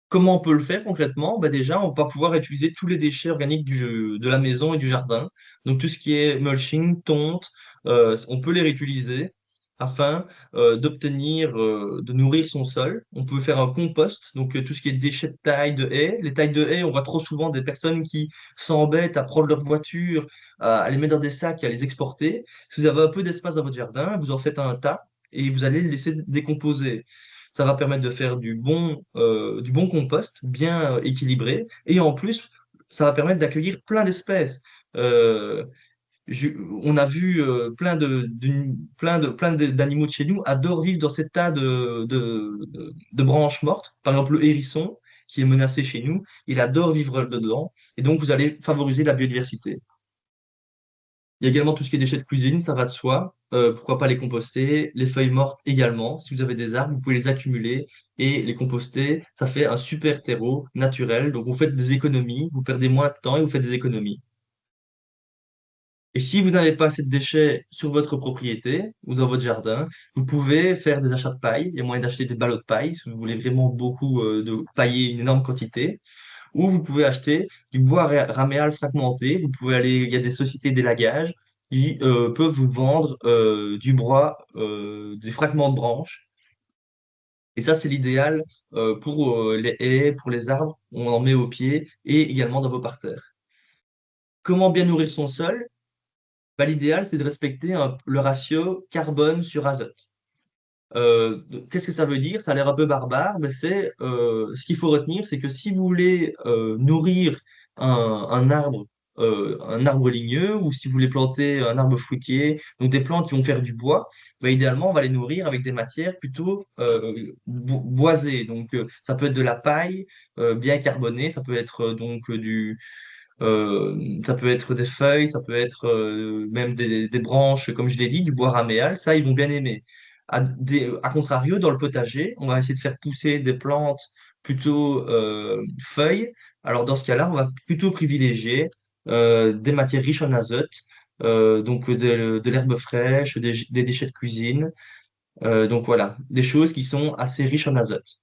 comment on peut le faire concrètement? Bah déjà, on va pouvoir utiliser tous les déchets organiques de la maison et du jardin. Donc tout ce qui est mulching, tonte, on peut les réutiliser afin de nourrir son sol. On peut faire un compost, donc tout ce qui est déchets de taille de haies. Les tailles de haies, on voit trop souvent des personnes qui s'embêtent à prendre leur voiture, à les mettre dans des sacs et à les exporter. Si vous avez un peu d'espace dans votre jardin, vous en faites un tas et vous allez le laisser décomposer. Ça va permettre de faire du bon compost, bien équilibré. Et en plus, ça va permettre d'accueillir plein d'espèces. Euh, je- on a vu d'animaux de chez nous adorent vivre dans ces tas de branches mortes. Par exemple, le hérisson, qui est menacé chez nous, il adore vivre dedans. Et donc, vous allez favoriser la biodiversité. Il y a également tout ce qui est déchets de cuisine, ça va de soi. Pourquoi pas les composter? Les feuilles mortes également. Si vous avez des arbres, vous pouvez les accumuler et les composter. Ça fait un super terreau naturel. Donc, vous faites des économies, vous perdez moins de temps et vous faites des économies. Et si vous n'avez pas assez de déchets sur votre propriété ou dans votre jardin, vous pouvez faire des achats de paille. Il y a moyen d'acheter des ballots de paille si vous voulez vraiment beaucoup de pailler une énorme quantité. Ou vous pouvez acheter du bois raméal fragmenté. Vous pouvez aller, il y a des sociétés d'élagage qui peuvent vous vendre du bois, des fragments de branches. Et ça, c'est l'idéal pour les haies, pour les arbres. On en met au pied et également dans vos parterres. Comment bien nourrir son sol? Bah, l'idéal, c'est de respecter le ratio carbone sur azote. Qu'est-ce que ça veut dire? Ça a l'air un peu barbare, mais ce qu'il faut retenir, c'est que si vous voulez nourrir un arbre ligneux, ou si vous voulez planter un arbre fruitier, donc des plantes qui vont faire du bois, bah, idéalement, on va les nourrir avec des matières plutôt boisées. Donc, ça peut être de la paille bien carbonée, ça peut être ça peut être des feuilles, ça peut être même des branches, comme je l'ai dit, du bois raméal. Ça, ils vont bien aimer. À contrario, dans le potager, on va essayer de faire pousser des plantes plutôt feuilles. Alors, dans ce cas-là, on va plutôt privilégier des matières riches en azote, donc de l'herbe fraîche, des déchets de cuisine. Donc voilà, des choses qui sont assez riches en azote.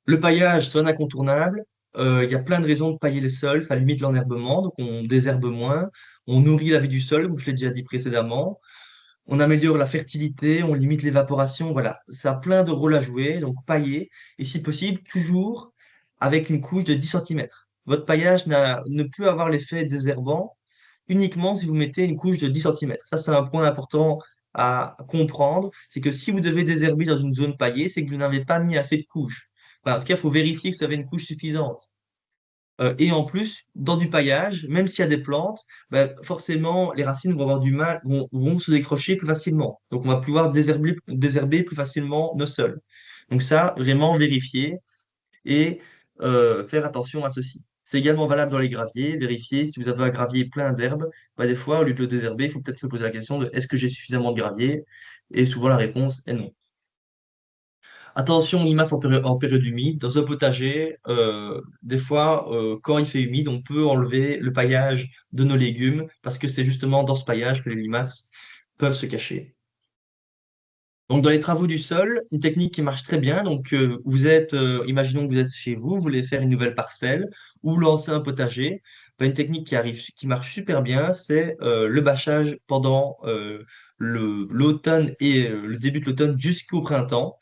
Le paillage, c'est un incontournable. Il y a plein de raisons de pailler les sols. Ça limite l'enherbement, donc on désherbe moins. On nourrit la vie du sol, comme je l'ai déjà dit précédemment. On améliore la fertilité, on limite l'évaporation. Voilà, ça a plein de rôles à jouer. Donc pailler, et si possible, toujours avec une couche de 10 centimètres. Votre paillage ne peut avoir l'effet désherbant uniquement si vous mettez une couche de 10 centimètres. Ça, c'est un point important à comprendre. C'est que si vous devez désherber dans une zone paillée, c'est que vous n'avez pas mis assez de couches. Enfin, en tout cas, il faut vérifier que vous avez une couche suffisante. Et en plus, dans du paillage, même s'il y a des plantes, ben, forcément, les racines vont avoir du mal, vont se décrocher plus facilement. Donc, on va pouvoir désherber plus facilement nos sols. Donc ça, vraiment vérifier et faire attention à ceci. C'est également valable dans les graviers. Vérifier si vous avez un gravier plein d'herbes, ben, des fois, au lieu de le désherber, il faut peut-être se poser la question de est-ce que j'ai suffisamment de gravier? Et souvent, la réponse est non. Attention aux limaces en période humide. Dans un potager, des fois, quand il fait humide, on peut enlever le paillage de nos légumes parce que c'est justement dans ce paillage que les limaces peuvent se cacher. Donc, dans les travaux du sol, une technique qui marche très bien. Donc, imaginons que vous êtes chez vous, vous voulez faire une nouvelle parcelle ou lancer un potager. Ben, une technique qui marche super bien, c'est le bâchage pendant l'automne et le début de l'automne jusqu'au printemps.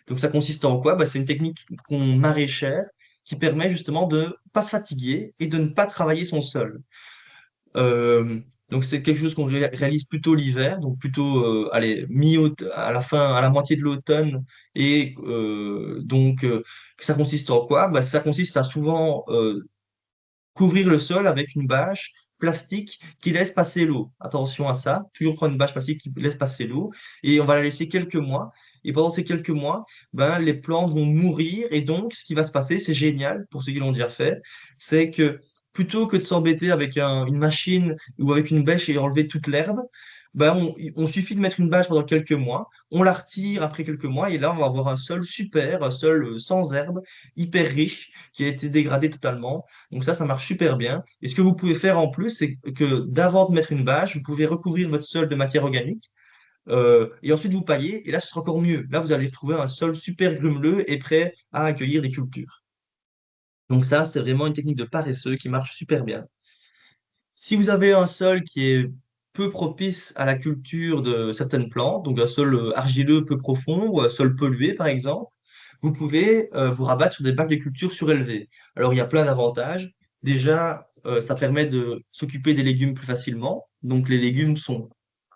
Donc ça consiste en quoi? Bah, c'est une technique qu'on maraîchère qui permet justement de ne pas se fatiguer et de ne pas travailler son sol. Euh, donc c'est quelque chose qu'on réalise plutôt l'hiver, donc plutôt allez, à la fin, à la moitié de l'automne. Et ça consiste en quoi? Bah, ça consiste à souvent couvrir le sol avec une bâche plastique qui laisse passer l'eau. Attention à ça, toujours prendre une bâche plastique qui laisse passer l'eau et on va la laisser quelques mois. Et pendant ces quelques mois, ben, les plantes vont mourir et donc ce qui va se passer, c'est génial pour ceux qui l'ont déjà fait, c'est que plutôt que de s'embêter avec une machine ou avec une bêche et enlever toute l'herbe, ben, on suffit de mettre une bâche pendant quelques mois, on la retire après quelques mois et là on va avoir un sol super, un sol sans herbe, hyper riche, qui a été dégradé totalement. Donc ça marche super bien. Et ce que vous pouvez faire en plus, c'est que d'avant de mettre une bâche, vous pouvez recouvrir votre sol de matière organique et ensuite vous paillez. Et là, ce sera encore mieux. Là, vous allez retrouver un sol super grumeleux et prêt à accueillir des cultures. Donc ça, c'est vraiment une technique de paresseux qui marche super bien. Si vous avez un sol qui est peu propice à la culture de certaines plantes, donc un sol argileux peu profond ou un sol pollué par exemple, vous pouvez vous rabattre sur des bacs de culture surélevés. Alors il y a plein d'avantages. Déjà, ça permet de s'occuper des légumes plus facilement. Donc les légumes sont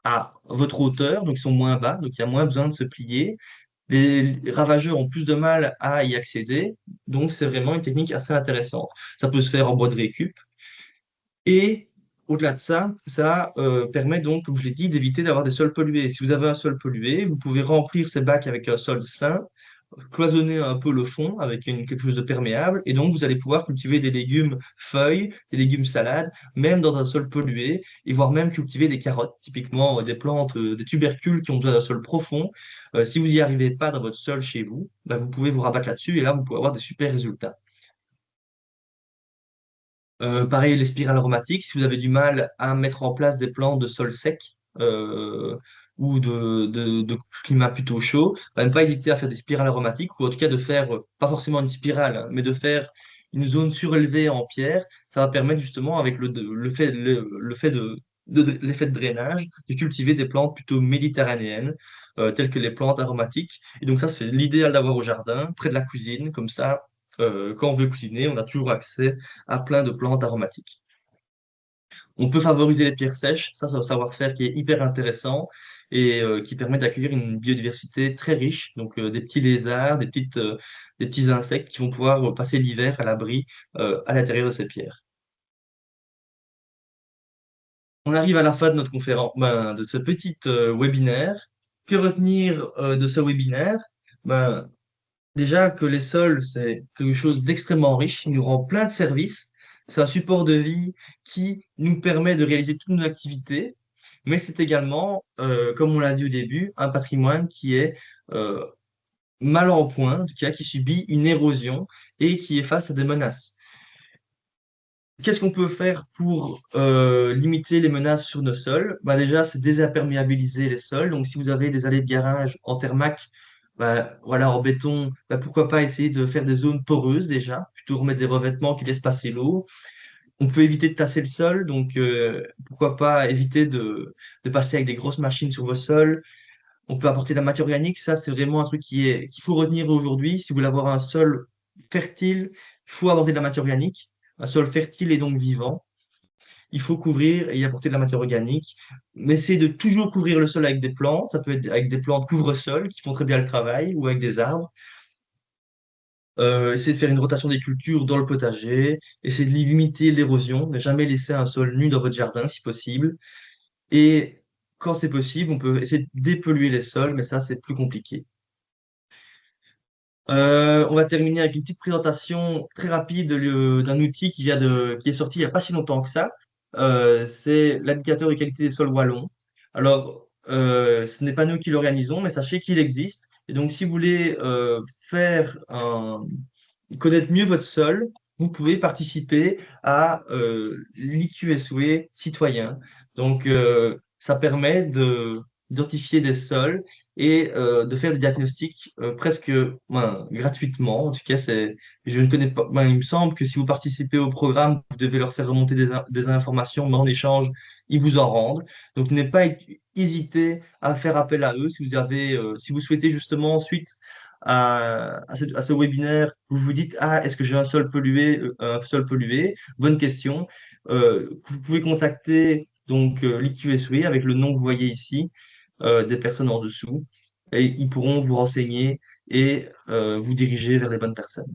à votre hauteur, donc ils sont moins bas, donc il y a moins besoin de se plier. Les ravageurs ont plus de mal à y accéder, donc c'est vraiment une technique assez intéressante. Ça peut se faire en bois de récup. Et au-delà de ça, ça permet donc, comme je l'ai dit, d'éviter d'avoir des sols pollués. Si vous avez un sol pollué, vous pouvez remplir ces bacs avec un sol sain, cloisonner un peu le fond avec quelque chose de perméable, et donc vous allez pouvoir cultiver des légumes feuilles, des légumes salades, même dans un sol pollué, et voire même cultiver des carottes, typiquement des plantes, des tubercules qui ont besoin d'un sol profond. Si vous n'y arrivez pas dans votre sol chez vous, bah, vous pouvez vous rabattre là-dessus, et là, vous pouvez avoir des super résultats. Pareil, les spirales aromatiques, si vous avez du mal à mettre en place des plantes de sol sec ou de climat plutôt chaud, bah, ne pas hésiter à faire des spirales aromatiques ou en tout cas de faire, pas forcément une spirale, hein, mais de faire une zone surélevée en pierre. Ça va permettre justement, avec le fait l'effet de drainage, de cultiver des plantes plutôt méditerranéennes, telles que les plantes aromatiques. Et donc ça, c'est l'idéal d'avoir au jardin, près de la cuisine, comme ça, quand on veut cuisiner, on a toujours accès à plein de plantes aromatiques. On peut favoriser les pierres sèches, ça c'est un savoir-faire qui est hyper intéressant et qui permet d'accueillir une biodiversité très riche, donc des petits lézards, des petits insectes qui vont pouvoir passer l'hiver à l'abri à l'intérieur de ces pierres. On arrive à la fin de notre conférence, ben, de ce petit webinaire. Que retenir de ce webinaire? Ben, déjà que les sols, c'est quelque chose d'extrêmement riche, il nous rend plein de services. C'est un support de vie qui nous permet de réaliser toutes nos activités, mais c'est également, comme on l'a dit au début, un patrimoine qui est euh, mal en point, qui subit une érosion et qui est face à des menaces. Qu'est-ce qu'on peut faire pour limiter les menaces sur nos sols? Bah déjà, c'est désimperméabiliser les sols. Donc, si vous avez des allées de garage en termac, bah, voilà, en béton, bah, pourquoi pas essayer de faire des zones poreuses déjà, plutôt remettre des revêtements qui laissent passer l'eau. On peut éviter de tasser le sol, donc pourquoi pas éviter de passer avec des grosses machines sur vos sols. On peut apporter de la matière organique. Ça, c'est vraiment un truc qu'il faut retenir aujourd'hui. Si vous voulez avoir un sol fertile, il faut apporter de la matière organique. Un sol fertile et donc vivant. Il faut couvrir et y apporter de la matière organique. Mais c'est de toujours couvrir le sol avec des plantes. Ça peut être avec des plantes couvre-sol qui font très bien le travail ou avec des arbres. Essayer de faire une rotation des cultures dans le potager. Essayer de limiter l'érosion. Ne jamais laisser un sol nu dans votre jardin si possible. Et quand c'est possible, on peut essayer de dépolluer les sols, mais ça, c'est plus compliqué. On va terminer avec une petite présentation très rapide d'un outil qui est sorti il n'y a pas si longtemps que ça. C'est l'indicateur de qualité des sols wallons. Alors, ce n'est pas nous qui l'organisons, mais sachez qu'il existe. Et donc, si vous voulez connaître mieux votre sol, vous pouvez participer à l'IQSW citoyen. Donc, ça permet d'identifier des sols et de faire des diagnostics presque gratuitement. En tout cas, je ne connais pas. Il me semble que si vous participez au programme, vous devez leur faire remonter des informations, mais en échange, ils vous en rendent. Donc, n'hésitez pas hésiter à faire appel à eux si vous souhaitez justement ensuite à ce webinaire où vous vous dites, ah, est-ce que j'ai un sol pollué? Bonne question. Vous pouvez contacter donc l'IQSW avec le nom que vous voyez ici, des personnes en dessous, et ils pourront vous renseigner et vous diriger vers les bonnes personnes.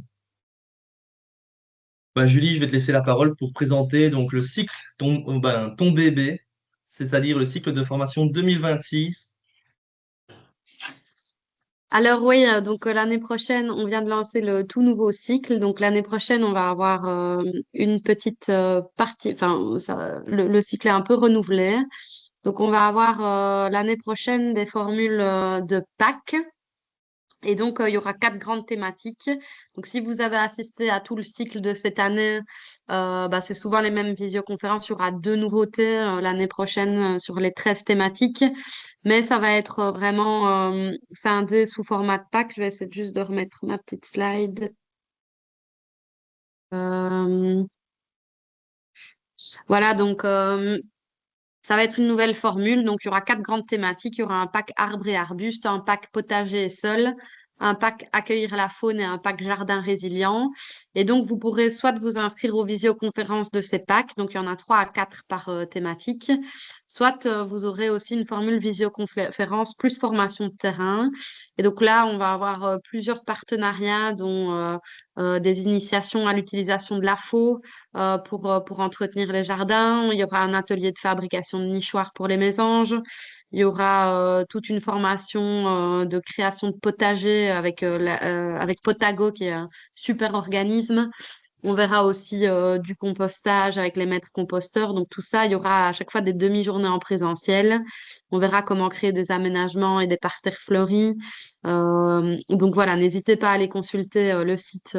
Bah, Julie, je vais te laisser la parole pour présenter donc le cycle ton bébé, c'est-à-dire le cycle de formation 2026. Alors oui, donc l'année prochaine, on vient de lancer le tout nouveau cycle. Donc l'année prochaine, on va avoir une petite partie, enfin le cycle est un peu renouvelé. Donc on va avoir l'année prochaine des formules de PAC. Et donc, il y aura 4 grandes thématiques. Donc, si vous avez assisté à tout le cycle de cette année, bah, c'est souvent les mêmes visioconférences. Il y aura 2 nouveautés l'année prochaine sur les 13 thématiques. Mais ça va être vraiment scindé sous format de pack. Je vais essayer juste de remettre ma petite slide. Euh, voilà, donc ça va être une nouvelle formule. Donc, il y aura 4 grandes thématiques. Il y aura un pack arbre et arbuste, un pack potager et sol, un pack accueillir la faune et un pack jardin résilient. Et donc, vous pourrez soit vous inscrire aux visioconférences de ces packs. Donc, il y en a 3 à 4 par thématique. soit vous aurez aussi une formule visioconférence plus formation de terrain. Et donc là, on va avoir plusieurs partenariats, dont des initiations à l'utilisation de la faux pour entretenir les jardins. Il y aura un atelier de fabrication de nichoirs pour les mésanges. Il y aura toute une formation de création de potager avec Potago, qui est un super organisme. On verra aussi du compostage avec les maîtres composteurs. Donc tout ça, il y aura à chaque fois des demi-journées en présentiel. On verra comment créer des aménagements et des parterres fleuris. Donc voilà, n'hésitez pas à aller consulter le site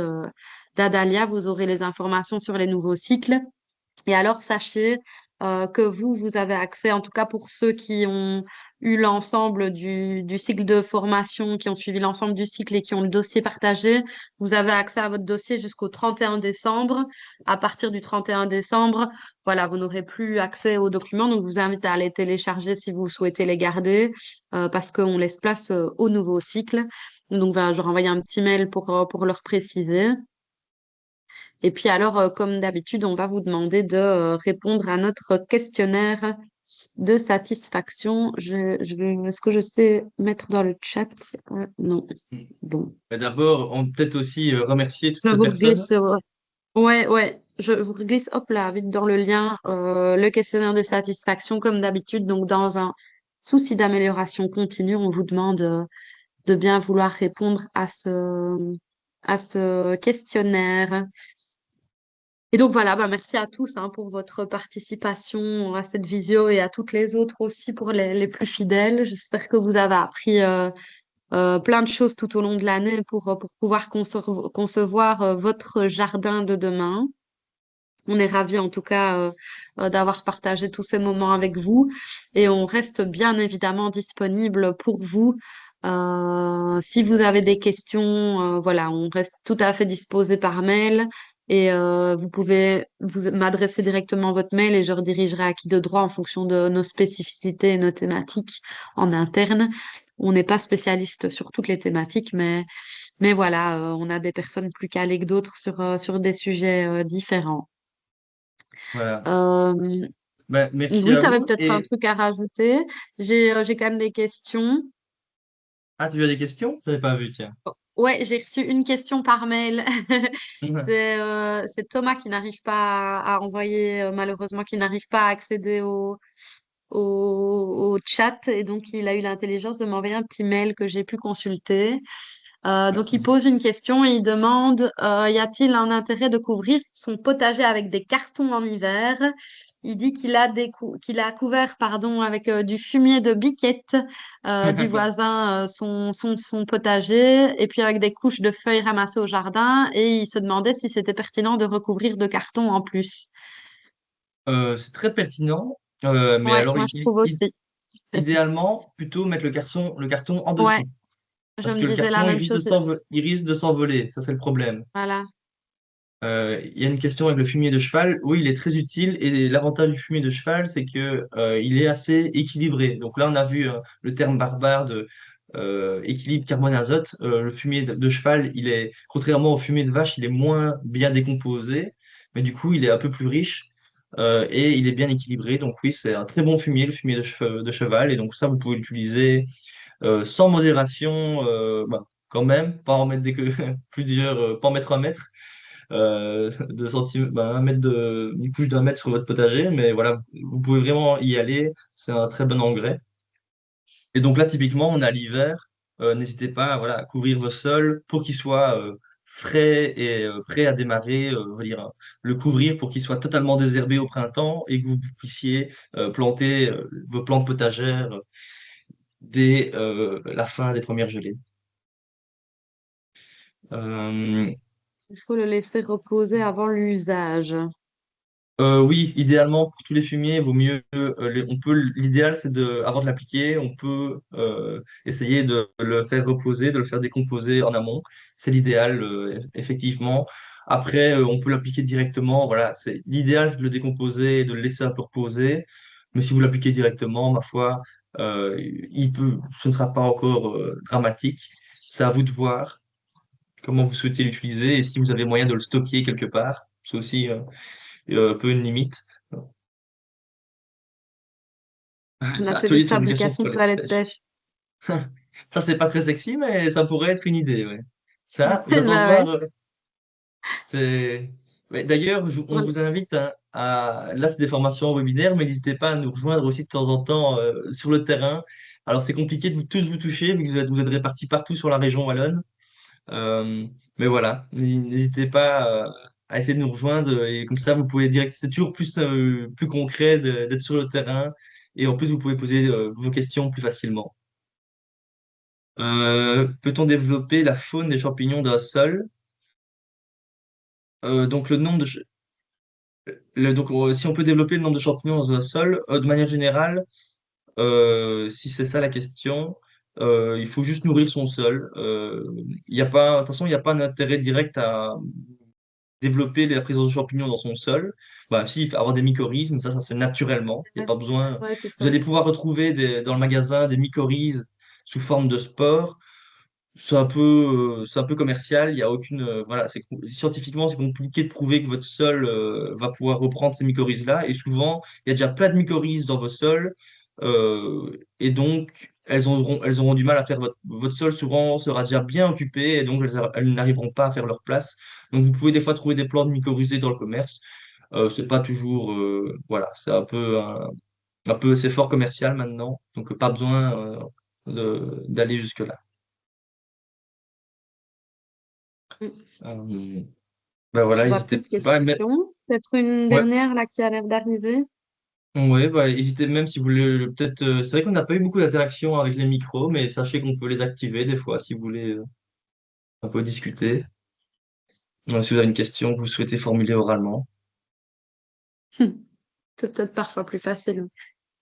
d'Adalia. Vous aurez les informations sur les nouveaux cycles. Et alors, sachez que vous avez accès, en tout cas pour ceux qui ont eu l'ensemble du cycle de formation, qui ont suivi l'ensemble du cycle et qui ont le dossier partagé, vous avez accès à votre dossier jusqu'au 31 décembre. À partir du 31 décembre, voilà, vous n'aurez plus accès aux documents. Donc, je vous invite à aller télécharger si vous souhaitez les garder, parce qu'on laisse place au nouveau cycle. Donc, voilà, je leur envoie un petit mail pour leur préciser. Et puis alors, comme d'habitude, on va vous demander de répondre à notre questionnaire de satisfaction. Est-ce que je sais mettre dans le chat? Non. Bon. Mais d'abord, on peut peut-être aussi remercier toutes Je ces vous personnes. glisse. Ouais, ouais. Je vous glisse, hop là, vite dans le lien, le questionnaire de satisfaction, comme d'habitude. Donc, dans un souci d'amélioration continue, on vous demande de bien vouloir répondre à ce questionnaire. Et donc voilà, bah merci à tous hein, pour votre participation à cette visio et à toutes les autres aussi pour les plus fidèles. J'espère que vous avez appris plein de choses tout au long de l'année pour pouvoir concevoir votre jardin de demain. On est ravis en tout cas d'avoir partagé tous ces moments avec vous et on reste bien évidemment disponible pour vous. Si vous avez des questions, voilà, on reste tout à fait disposé par mail et vous pouvez m'adresser directement votre mail et je redirigerai à qui de droit en fonction de nos spécificités et nos thématiques en interne. On n'est pas spécialiste sur toutes les thématiques, mais voilà, on a des personnes plus calées que d'autres sur des sujets différents. Voilà. Euh, Ben, merci oui, à tu avais vous. peut-être un Et truc à rajouter. J'ai quand même des questions. ah, tu as des questions? Je n'avais pas vu, tiens. Ouais, j'ai reçu une question par mail. C'est Thomas qui n'arrive pas à envoyer, malheureusement, qui n'arrive pas à accéder au chat. Et donc, il a eu l'intelligence de m'envoyer un petit mail que j'ai pu consulter. Donc, il pose une question et il demande, y a-t-il un intérêt de couvrir son potager avec des cartons en hiver? Il dit qu'il a couvert pardon, avec du fumier de biquette du voisin son potager et puis avec des couches de feuilles ramassées au jardin et il se demandait si c'était pertinent de recouvrir de carton en plus. C'est très pertinent, mais Ouais, alors moi je trouve aussi. idéalement, plutôt mettre le carton en Ouais, dessous. je Parce me que le disais la carton, même chose. il risque de s'envoler. Ça, c'est le problème. Voilà. Il y a une question avec le fumier de cheval. Oui, il est très utile et l'avantage du fumier de cheval, c'est que il est assez équilibré. Donc là, on a vu le terme barbare de équilibre carbone-azote. Le fumier de cheval, contrairement au fumier de vache, il est moins bien décomposé, mais du coup, il est un peu plus riche et il est bien équilibré. Donc oui, c'est un très bon fumier, le fumier de cheval. Et donc ça, vous pouvez l'utiliser sans modération, quand même, pas en mettre plusieurs, pas en mettre un mètre un mètre une couche d'un mètre sur votre potager, mais voilà, vous pouvez vraiment y aller, c'est un très bon engrais. Et donc là, typiquement, on a l'hiver, n'hésitez pas voilà, à couvrir vos sols pour qu'ils soient frais et prêts à démarrer, on va dire, le couvrir pour qu'il soit totalement désherbé au printemps et que vous puissiez planter vos plantes potagères dès la fin des premières gelées. Euh, Il faut le laisser reposer avant l'usage. Oui, idéalement pour tous les fumiers, vaut mieux. L'idéal, c'est avant de l'appliquer, on peut essayer de le faire reposer, de le faire décomposer en amont. C'est l'idéal, effectivement. Après, on peut l'appliquer directement. Voilà, l'idéal, c'est de le décomposer et de le laisser un peu reposer. Mais si vous l'appliquez directement, ma foi, ce ne sera pas encore dramatique. C'est à vous de voir comment vous souhaitez l'utiliser et si vous avez moyen de le stocker quelque part. C'est aussi un peu une limite. Un atelier Atelier de de fabrication de fabrication de toilettes toilettes sèches. sèches. Ça, c'est pas très sexy, mais ça pourrait être une idée, ouais. Ça, j'attends de Bah ouais. voir. Mais d'ailleurs, on Voilà. vous invite Là, c'est des formations webinaires, mais n'hésitez pas à nous rejoindre aussi de temps en temps sur le terrain. Alors, c'est compliqué de vous tous vous toucher, vu que vous êtes répartis partout sur la région wallonne. Euh, mais voilà, n'hésitez pas à essayer de nous rejoindre et comme ça, vous pouvez direct. C'est toujours plus concret d'être sur le terrain et en plus, vous pouvez poser vos questions plus facilement. Peut-on développer la faune des champignons d'un sol? Donc, le nombre de, ch- donc, si on peut développer le nombre de champignons dans un sol, de manière générale, si c'est ça la question, il faut juste nourrir son sol. Il y a pas, de toute façon, il n'y a pas d'intérêt direct à développer la présence de champignons dans son sol. Bah, si, il faut avoir des mycorhizes, mais ça se fait naturellement. Il n'y a pas besoin. Ouais, c'est Vous ça. allez pouvoir retrouver dans le magasin des mycorhizes sous forme de spores. C'est un peu commercial. Il y a aucune, voilà, scientifiquement, c'est compliqué de prouver que votre sol va pouvoir reprendre ces mycorhizes-là. Et souvent, il y a déjà plein de mycorhizes dans vos sols. Et donc, elles auront du mal à faire votre sol souvent sera déjà bien occupé et donc elles n'arriveront pas à faire leur place. Donc, vous pouvez des fois trouver des plantes mycorhizées dans le commerce. C'est pas toujours, voilà, c'est un peu, c'est fort commercial maintenant. Donc, pas besoin d'aller jusque-là. Mm. Euh, Ben voilà, Bah, plus n'hésitez de pas. questions. Peut-être une Ouais, dernière là qui a l'air d'arriver. ouais, bah, hésitez même si vous voulez peut-être. C'est vrai qu'on n'a pas eu beaucoup d'interactions avec les micros, mais sachez qu'on peut les activer des fois si vous voulez un peu discuter. Si vous avez une question que vous souhaitez formuler oralement. C'est peut-être parfois plus facile.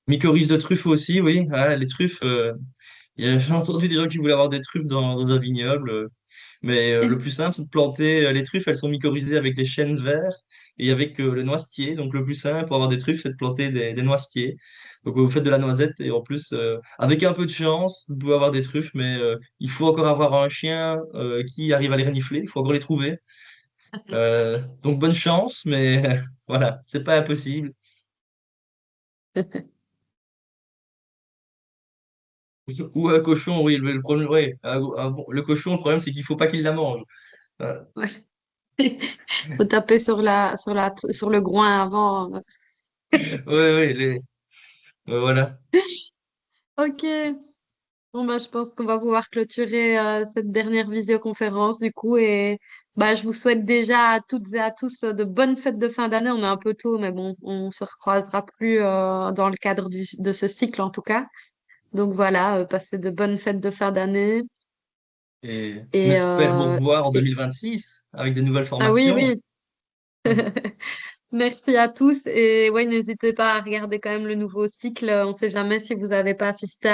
Mycorhize de truffes aussi, oui. Ah, les truffes, j'ai entendu des gens qui voulaient avoir des truffes dans un vignoble. Mais le plus simple, c'est de planter les truffes. Elles sont mycorhizées avec les chênes verts et avec le noisetier. Donc le plus simple pour avoir des truffes, c'est de planter des noisetiers. Donc vous faites de la noisette et en plus, avec un peu de chance, vous pouvez avoir des truffes, mais il faut encore avoir un chien qui arrive à les renifler. Il faut encore les trouver. Donc bonne chance, mais voilà, c'est pas impossible. Ou un cochon, oui, le problème, ouais, le cochon, le problème, c'est qu'il faut pas qu'il la mange. Euh, Ouais. Faut taper sur le groin avant. ouais, ouais, voilà. Ok. Bon, bah, je pense qu'on va pouvoir clôturer cette dernière visioconférence du coup. Et bah, je vous souhaite déjà à toutes et à tous de bonnes fêtes de fin d'année. On est un peu tôt, mais bon, on se recroisera plus dans le cadre de ce cycle en tout cas. Donc voilà, passez de bonnes fêtes de fin d'année. Et on Et, espère vous euh, revoir en et- 2026 avec des nouvelles ah oui, formations. oui. Merci à tous. Et ouais, n'hésitez pas à regarder quand même le nouveau cycle. On ne sait jamais si vous n'avez pas assisté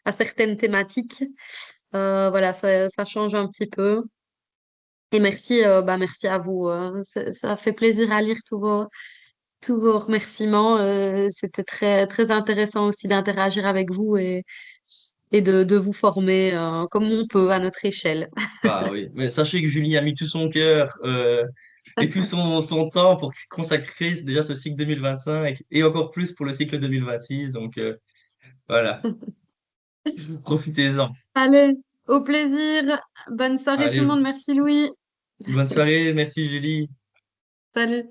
à certaines thématiques. Voilà, ça change un petit peu. Et merci, merci à vous. Ça fait plaisir à lire tous vos remerciements. C'était très, très intéressant aussi d'interagir avec vous et de vous former comme on peut à notre échelle. Bah oui, mais sachez que Julie a mis tout son cœur et tout son temps pour consacrer déjà ce cycle 2025 et encore plus pour le cycle 2026. Donc voilà, profitez-en. Allez, au plaisir. Bonne soirée tout le Allez, monde. Merci Louis. bonne soirée, merci Julie. Salut.